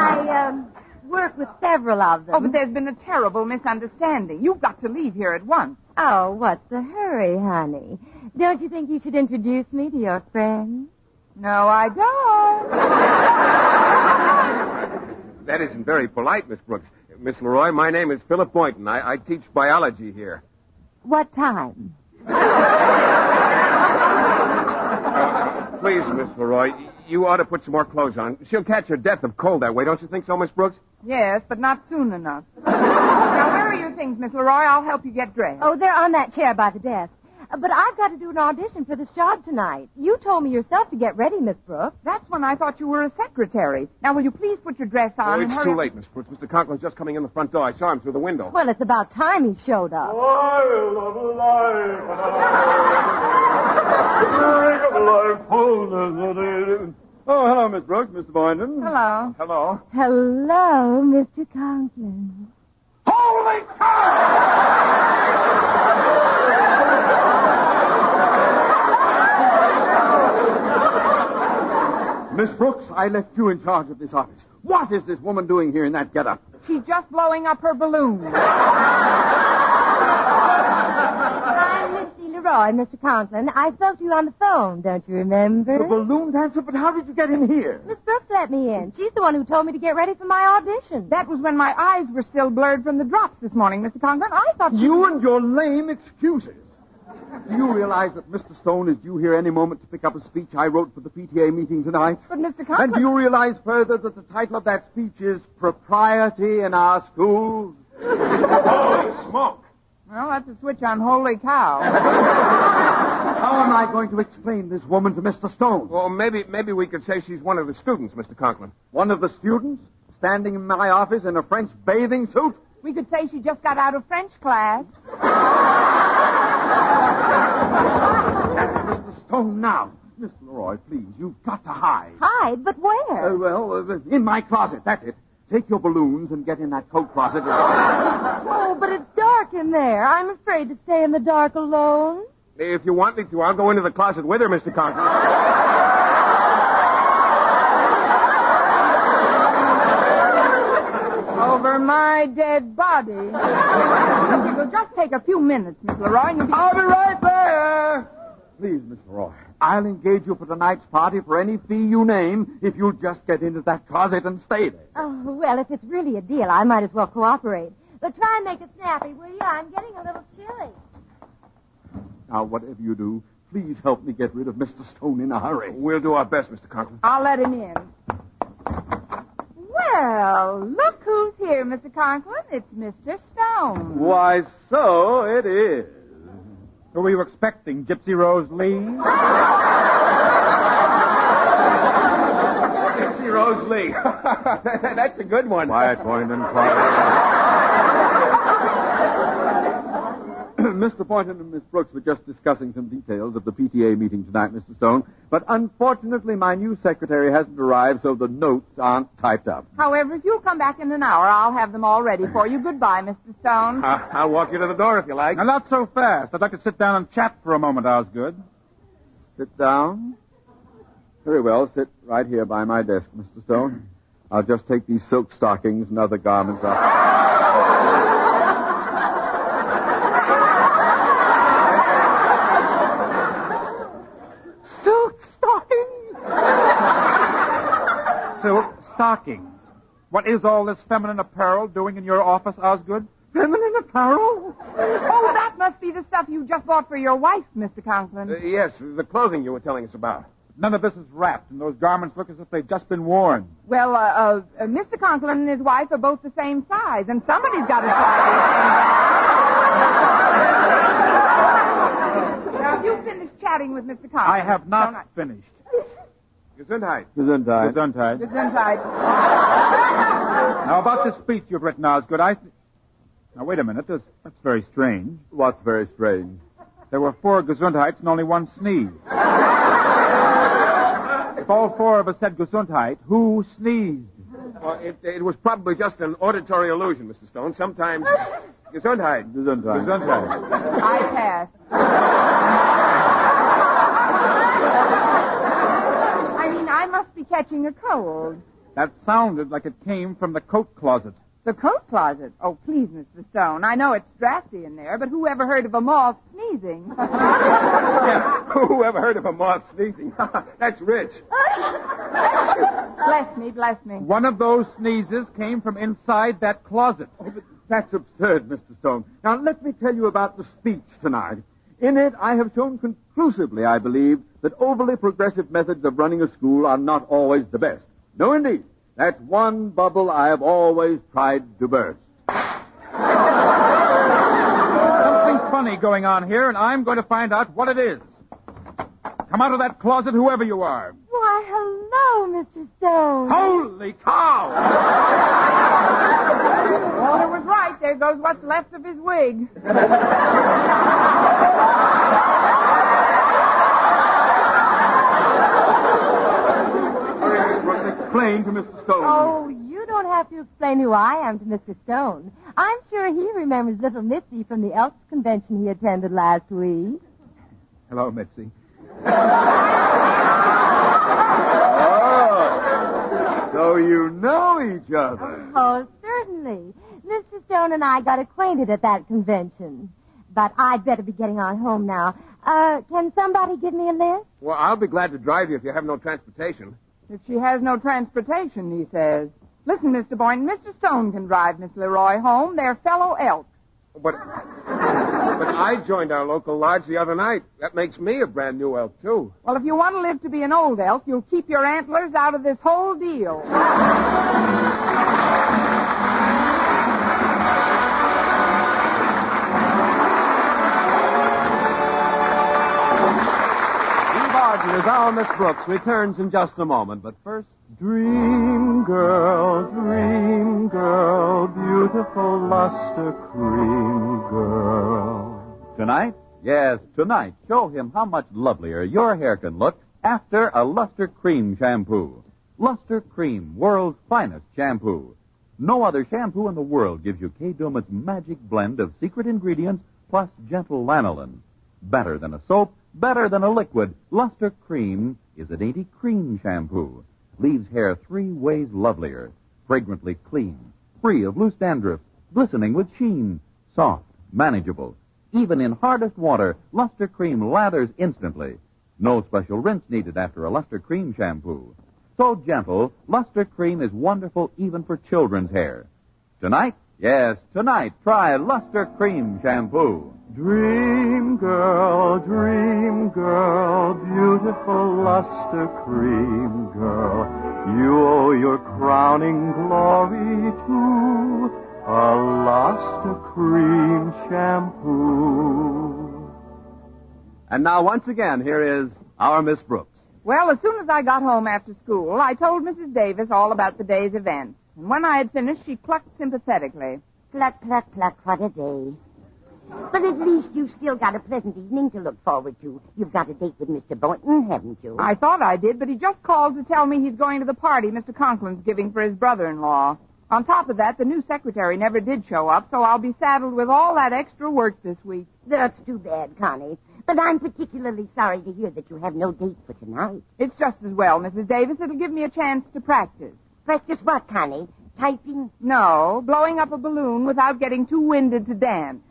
I work with several of them. Oh, but there's been a terrible misunderstanding. You've got to leave here at once. Oh, what's the hurry, honey? Don't you think you should introduce me to your friends? No, I don't. That isn't very polite, Miss Brooks. Miss Leroy, my name is Philip Boynton. I teach biology here. What time? Please, Miss Leroy, you ought to put some more clothes on. She'll catch her death of cold that way, don't you think so, Miss Brooks? Yes, but not soon enough. Now, where are your things, Miss Leroy? I'll help you get dressed. Oh, they're on that chair by the desk. But I've got to do an audition for this job tonight. You told me yourself to get ready, Miss Brooks. That's when I thought you were a secretary. Now, will you please put your dress on? Oh, it's too late, Miss Brooks. Mr. Conklin's just coming in the front door. I saw him through the window. Well, it's about time he showed up. Oh, hello, Miss Brooks, Mr. Boynton. Hello. Hello. Hello, Mr. Conklin. Holy Miss Brooks, I left you in charge of this office. What is this woman doing here in that getup? She's just blowing up her balloon. I'm Lindsey Leroy, Mr. Conklin. I spoke to you on the phone, don't you remember? The balloon dancer? But how did you get in here? Miss Brooks let me in. She's the one who told me to get ready for my audition. That was when my eyes were still blurred from the drops this morning, Mr. Conklin. I thought You and your lame excuses. Do you realize that Mr. Stone is due here any moment to pick up a speech I wrote for the PTA meeting tonight? But, Mr. Conklin... And do you realize further that the title of that speech is Propriety in Our Schools? Holy smoke! Well, that's a switch on Holy Cow. How am I going to explain this woman to Mr. Stone? Well, maybe we could say she's one of the students, Mr. Conklin. One of the students? Standing in my office in a French bathing suit? We could say she just got out of French class. That's Mr. Stone now. Miss Leroy, please, you've got to hide. Hide? But where? In my closet, that's it. Take your balloons and get in that coat closet. Oh, but it's dark in there. I'm afraid to stay in the dark alone. If you want me to, I'll go into the closet with her, Mr. Conklin. Over my dead body. It'll just take a few minutes, Miss Leroy, and you'll be... I'll be right there. Please, Miss Leroy, I'll engage you for tonight's party for any fee you name if you'll just get into that closet and stay there. Oh, well, if it's really a deal, I might as well cooperate. But try and make it snappy, will you? I'm getting a little chilly. Now, whatever you do, please help me get rid of Mr. Stone in a hurry. We'll do our best, Mr. Conklin. I'll let him in. Well, look who's here, Mr. Conklin. It's Mr. Stone. Why, so it is. Who were you expecting, Gypsy Rose Lee? Gypsy Rose Lee. That's a good one. Quiet, Boynton, quiet. Mr. Boynton and Miss Brooks were just discussing some details of the PTA meeting tonight, Mr. Stone. But unfortunately, my new secretary hasn't arrived, so the notes aren't typed up. However, if you'll come back in an hour, I'll have them all ready for you. Goodbye, Mr. Stone. I'll walk you to the door if you like. Now, not so fast. I'd like to sit down and chat for a moment, Osgood. Sit down? Very well. Sit right here by my desk, Mr. Stone. I'll just take these silk stockings and other garments off. Silk stockings. What is all this feminine apparel doing in your office, Osgood? Feminine apparel? Oh, that must be the stuff you just bought for your wife, Mr. Conklin. Yes, the clothing you were telling us about. None of this is wrapped, and those garments look as if they've just been worn. Well, Mr. Conklin and his wife are both the same size, and somebody's got to try. Now, you finished chatting with Mr. Conklin. I have not finished. Gesundheit. Gesundheit. Gesundheit. Gesundheit. Now, about this speech you've written, Osgood, Now, wait a minute. That's very strange. What's very strange? There were 4 Gesundheits and only 1 sneeze. If all 4 of us said Gesundheit, who sneezed? Well, it was probably just an auditory illusion, Mr. Stone. Sometimes... Gesundheit. Gesundheit. Gesundheit. I pass. I must be catching a cold. That sounded like it came from the coat closet. The coat closet? Oh, please, Mr. Stone. I know it's drafty in there, but who ever heard of a moth sneezing? Yeah, who ever heard of a moth sneezing? That's rich. Bless me, bless me. One of those sneezes came from inside that closet. Oh, but that's absurd, Mr. Stone. Now, let me tell you about the speech tonight. In it, I have shown conclusively, I believe, that overly progressive methods of running a school are not always the best. No, indeed. That's one bubble I have always tried to burst. Something funny going on here, and I'm going to find out what it is. Come out of that closet, whoever you are. Why, hello, Mr. Stone. Holy cow! Walter was right. There goes what's left of his wig. Explain to Mr. Stone. Oh, you don't have to explain who I am to Mr. Stone. I'm sure he remembers little Mitzi from the Elks convention he attended last week. Hello, Mitzi. Oh, so you know each other. Oh, certainly. Mr. Stone and I got acquainted at that convention. but I'd better be getting on home now. Can somebody give me a lift? Well, I'll be glad to drive you if you have no transportation. If she has no transportation, he says. Listen, Mr. Boynton, Mr. Stone can drive Miss Leroy home. They're fellow elks. But I joined our local lodge the other night. That makes me a brand new elk, too. Well, if you want to live to be an old elk, you'll keep your antlers out of this whole deal. Eve Arden as our Miss Brooks returns in just a moment, but first, dream girl, beautiful luster cream girl. Tonight? Yes, tonight. Show him how much lovelier your hair can look after a Luster Cream shampoo. Luster Cream, world's finest shampoo. No other shampoo in the world gives you Kay Daumit's magic blend of secret ingredients plus gentle lanolin. Better than a soap, better than a liquid, Luster Cream is a dainty cream shampoo. Leaves hair 3 ways lovelier. Fragrantly clean, free of loose dandruff, glistening with sheen, soft, manageable. Even in hardest water, Luster Cream lathers instantly. No special rinse needed after a Luster Cream shampoo. So gentle, Luster Cream is wonderful even for children's hair. Tonight? Yes, tonight, try Luster Cream shampoo. Dream girl, beautiful luster cream girl. You owe your crowning glory to a luster cream shampoo. And now, once again, here is our Miss Brooks. Well, as soon as I got home after school, I told Mrs. Davis all about the day's events. And when I had finished, she clucked sympathetically. Cluck, cluck, cluck, what a day. But at least you've still got a pleasant evening to look forward to. You've got a date with Mr. Boynton, haven't you? I thought I did, but he just called to tell me he's going to the party Mr. Conklin's giving for his brother-in-law. On top of that, the new secretary never did show up, so I'll be saddled with all that extra work this week. That's too bad, Connie. But I'm particularly sorry to hear that you have no date for tonight. It's just as well, Mrs. Davis. It'll give me a chance to practice. Practice what, Connie? Typing? No, blowing up a balloon without getting too winded to dance.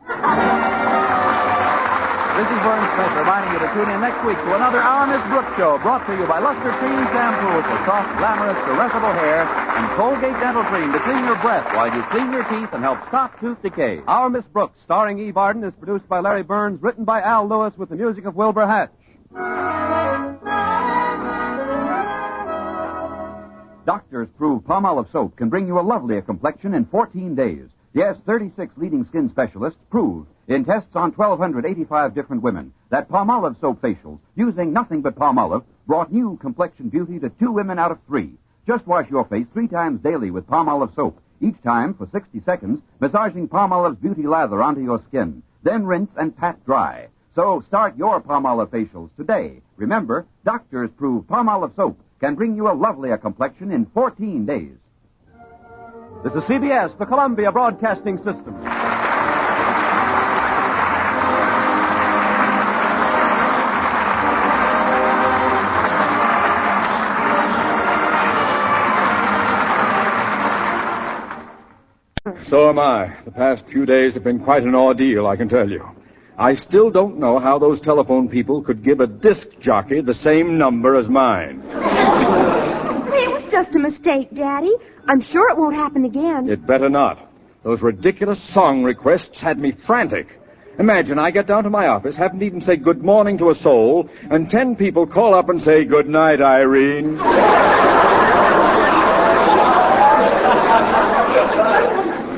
This is Vern Smith reminding you to tune in next week to another Our Miss Brooks show brought to you by Luster Cream Shampoo for soft, glamorous, caressable hair and Colgate Dental Cream to clean your breath while you clean your teeth and help stop tooth decay. Our Miss Brooks, starring Eve Arden, is produced by Larry Burns, written by Al Lewis with the music of Wilbur Hatch. Doctors prove Palmolive soap can bring you a lovelier complexion in 14 days. Yes, 36 leading skin specialists proved in tests on 1,285 different women that Palmolive soap facials, using nothing but Palmolive, brought new complexion beauty to 2 women out of 3. Just wash your face 3 times daily with Palmolive soap, each time for 60 seconds, massaging Palmolive's beauty lather onto your skin. Then rinse and pat dry. So start your Palmolive facials today. Remember, doctors prove Palmolive soap can bring you a lovelier complexion in 14 days. This is CBS, the Columbia Broadcasting System. So am I. The past few days have been quite an ordeal, I can tell you. I still don't know how those telephone people could give a disc jockey the same number as mine. It was just a mistake, Daddy. I'm sure it won't happen again. It better not. Those ridiculous song requests had me frantic. Imagine I get down to my office, haven't even say good morning to a soul, and 10 people call up and say, good night, Irene.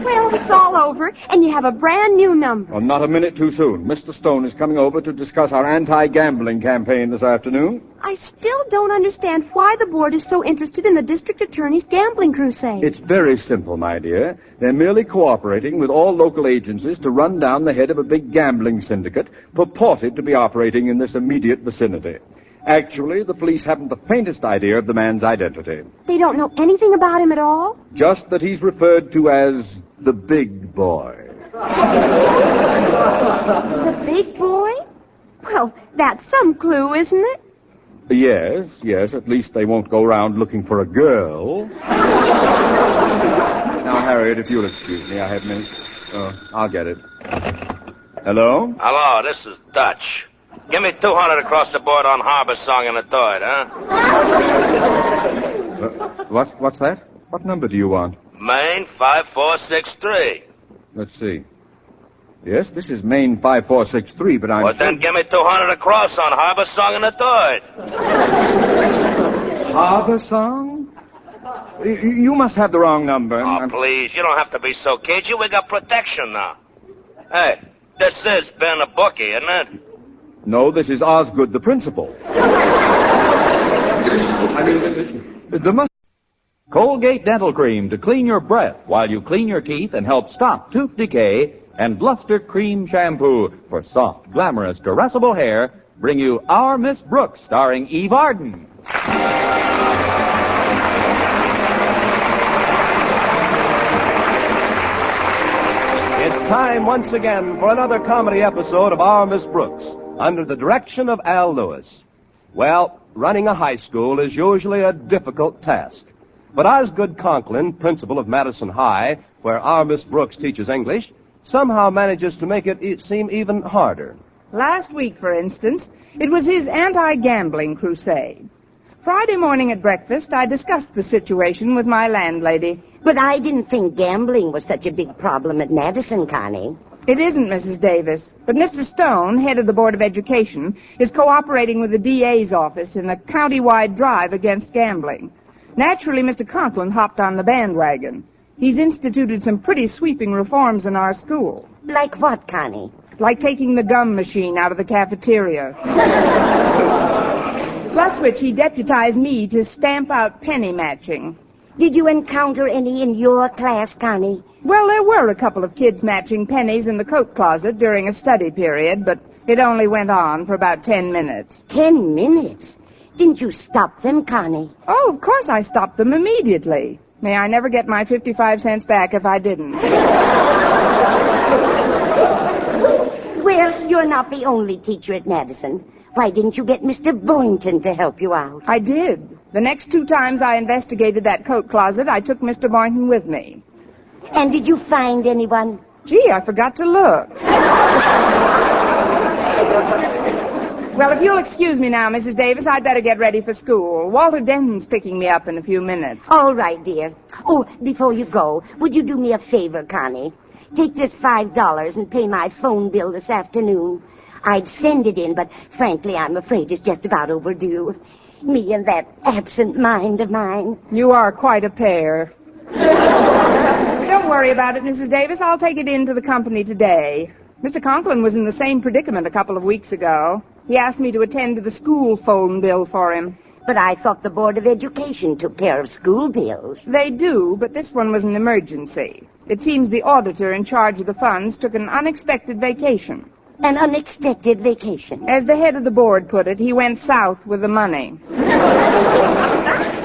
Well, it's all over, and you have a brand new number. Well, not a minute too soon. Mr. Stone is coming over to discuss our anti-gambling campaign this afternoon. I still don't understand why the board is so interested in the district attorney's gambling crusade. It's very simple, my dear. They're merely cooperating with all local agencies to run down the head of a big gambling syndicate purported to be operating in this immediate vicinity. Actually, the police haven't the faintest idea of the man's identity. They don't know anything about him at all? Just that he's referred to as the big boy. The big boy? Well, that's some clue, isn't it? Yes, at least they won't go around looking for a girl. Now, Harriet, if you'll excuse me, I have minutes. I'll get it. Hello? Hello, this is Dutch. Give me 200 across the board on Harbor Song and the Third, huh? What's that? What number do you want? Main 5463. Let's see. Yes, this is Main 5463, but I'm... Well, then give me 200 across on Harbor Song and the Third. Harbor Song? You must have the wrong number. Oh, please, you don't have to be so cagey. We got protection now. Hey, this is Ben a Bookie, isn't it? No, this is Osgood, the principal. I mean, there must... Colgate Dental Cream to clean your breath while you clean your teeth and help stop tooth decay, and Luster Cream Shampoo for soft, glamorous, caressable hair bring you Our Miss Brooks, starring Eve Arden. It's time once again for another comedy episode of Our Miss Brooks, under the direction of Al Lewis. Well, running a high school is usually a difficult task. But Osgood Conklin, principal of Madison High, where our Miss Brooks teaches English, somehow manages to make it seem even harder. Last week, for instance, it was his anti-gambling crusade. Friday morning at breakfast, I discussed the situation with my landlady. But I didn't think gambling was such a big problem at Madison, Connie. It isn't, Mrs. Davis. But Mr. Stone, head of the Board of Education, is cooperating with the DA's office in a county-wide drive against gambling. Naturally, Mr. Conklin hopped on the bandwagon. He's instituted some pretty sweeping reforms in our school. Like what, Connie? Like taking the gum machine out of the cafeteria. Plus which he deputized me to stamp out penny matching. Did you encounter any in your class, Connie? Well, there were a couple of kids matching pennies in the coat closet during a study period, but it only went on for about 10 minutes. 10 minutes? Didn't you stop them, Connie? Oh, of course I stopped them immediately. May I never get my 55 cents back if I didn't. Well, you're not the only teacher at Madison. Why didn't you get Mr. Boynton to help you out? I did. The next 2 times I investigated that coat closet, I took Mr. Boynton with me. And did you find anyone? Gee, I forgot to look. Well, if you'll excuse me now, Mrs. Davis, I'd better get ready for school. Walter Denton's picking me up in a few minutes. All right, dear. Oh, before you go, would you do me a favor, Connie? Take this $5 and pay my phone bill this afternoon. I'd send it in, but frankly, I'm afraid it's just about overdue. Me and that absent mind of mine. You are quite a pair. Don't worry about it, Mrs. Davis. I'll take it in to the company today. Mr. Conklin was in the same predicament a couple of weeks ago. He asked me to attend to the school phone bill for him. But I thought the Board of Education took care of school bills. They do, but this one was an emergency. It seems the auditor in charge of the funds took an unexpected vacation. An unexpected vacation? As the head of the board put it, he went south with the money.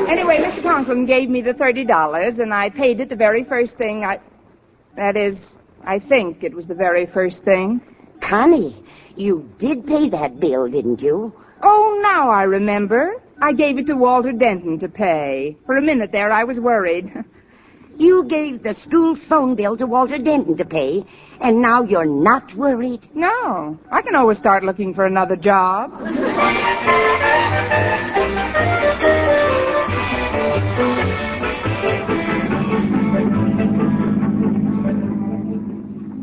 Anyway, Mr. Conklin gave me the $30, and I paid it the very first thing I think it was the very first thing. Connie, you did pay that bill, didn't you? Oh, now I remember. I gave it to Walter Denton to pay. For a minute there, I was worried. You gave the school phone bill to Walter Denton to pay, and now you're not worried? No. I can always start looking for another job.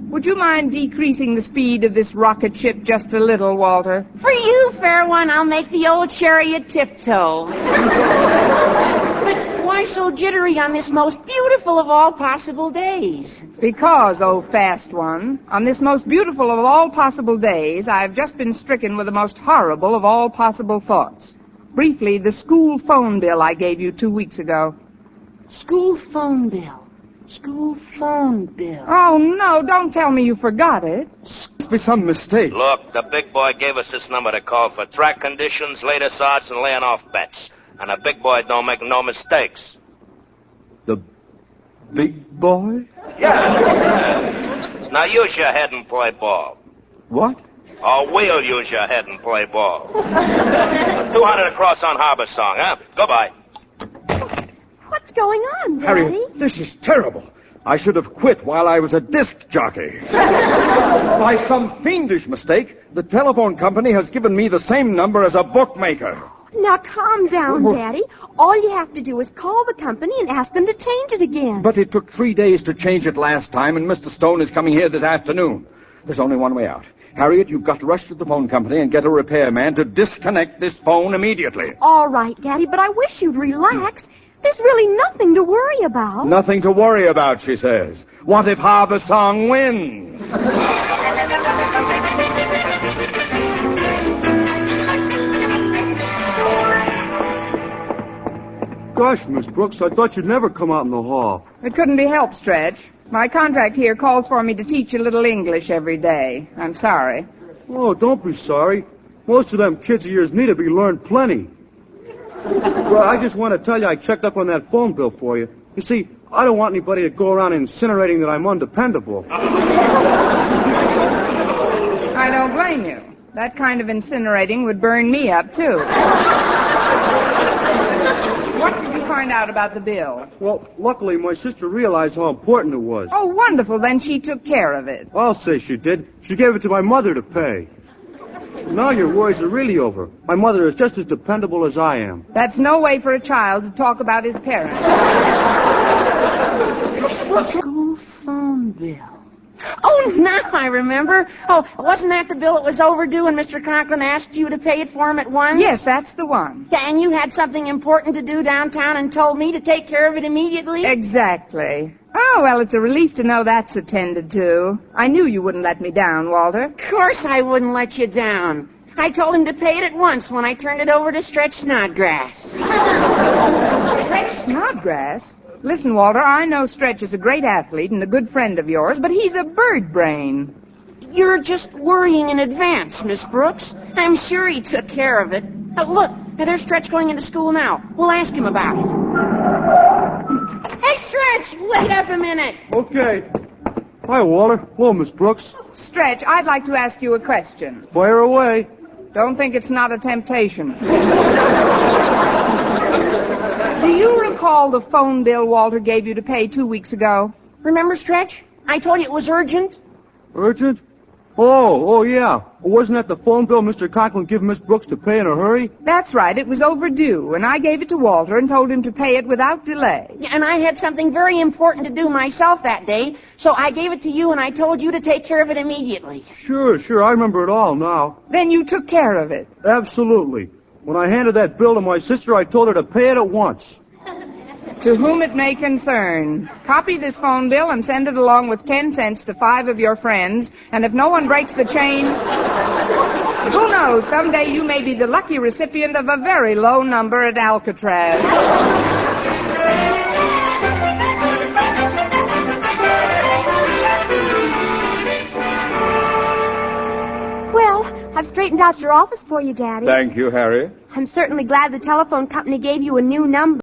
Would you mind decreasing the speed of this rocket ship just a little, Walter? For you, fair one, I'll make the old chariot tiptoe. But why so jittery on this most beautiful of all possible days? Because, oh fast one, on this most beautiful of all possible days, I've just been stricken with the most horrible of all possible thoughts. Briefly, the school phone bill I gave you 2 weeks ago. School phone bill. School phone bill. Oh, no, don't tell me you forgot it. Must be some mistake. Look, the big boy gave us this number to call for track conditions, latest odds, and laying off bets. And a big boy don't make no mistakes. The big boy? Yeah. Now use your head and play ball. What? Or we'll use your head and play ball. 200 across on Harbor Song, huh? Goodbye. What's going on, Daddy? Harriet, this is terrible. I should have quit while I was a disc jockey. By some fiendish mistake, the telephone company has given me the same number as a bookmaker. Now, calm down, Daddy. All you have to do is call the company and ask them to change it again. But it took 3 days to change it last time, and Mr. Stone is coming here this afternoon. There's only one way out. Harriet, you've got to rush to the phone company and get a repairman to disconnect this phone immediately. All right, Daddy, but I wish you'd relax. There's really nothing to worry about. Nothing to worry about, she says. What if Harbor Song wins? Gosh, Miss Brooks, I thought you'd never come out in the hall. It couldn't be helped, Stretch. My contract here calls for me to teach a little English every day. I'm sorry. Oh, don't be sorry. Most of them kids of yours need to be learned plenty. Well, I just want to tell you I checked up on that phone bill for you. You see, I don't want anybody to go around incinerating that I'm undependable. I don't blame you. That kind of incinerating would burn me up, too. What did you find out about the bill? Well, luckily my sister realized how important it was. Oh, wonderful. Then she took care of it. I'll say she did. She gave it to my mother to pay. Now your worries are really over. My mother is just as dependable as I am. That's no way for a child to talk about his parents. School phone bill. Oh, now I remember. Oh, wasn't that the bill that was overdue and Mr. Conklin asked you to pay it for him at once? Yes, that's the one. Yeah, and you had something important to do downtown and told me to take care of it immediately? Exactly. Oh, well, it's a relief to know that's attended to. I knew you wouldn't let me down, Walter. Of course I wouldn't let you down. I told him to pay it at once when I turned it over to Stretch Snodgrass. Stretch Snodgrass? Listen, Walter, I know Stretch is a great athlete and a good friend of yours, but he's a bird brain. You're just worrying in advance, Miss Brooks. I'm sure he took care of it. Look, there's Stretch going into school now. We'll ask him about it. Hey, Stretch, wait up a minute. Okay. Hi, Walter. Hello, Miss Brooks. Stretch, I'd like to ask you a question. Fire away. Don't think it's not a temptation. Do you recall the phone bill Walter gave you to pay 2 weeks ago? Remember, Stretch? I told you it was urgent. Urgent? Oh, yeah. Wasn't that the phone bill Mr. Conklin gave Miss Brooks to pay in a hurry? That's right. It was overdue, and I gave it to Walter and told him to pay it without delay. Yeah, and I had something very important to do myself that day, so I gave it to you and I told you to take care of it immediately. Sure. I remember it all now. Then you took care of it. Absolutely. When I handed that bill to my sister, I told her to pay it at once. To whom it may concern. Copy this phone bill and send it along with 10 cents to 5 of your friends, and if no one breaks the chain, who knows, someday you may be the lucky recipient of a very low number at Alcatraz. Well, I've straightened out your office for you, Daddy. Thank you, Harriet. I'm certainly glad the telephone company gave you a new number.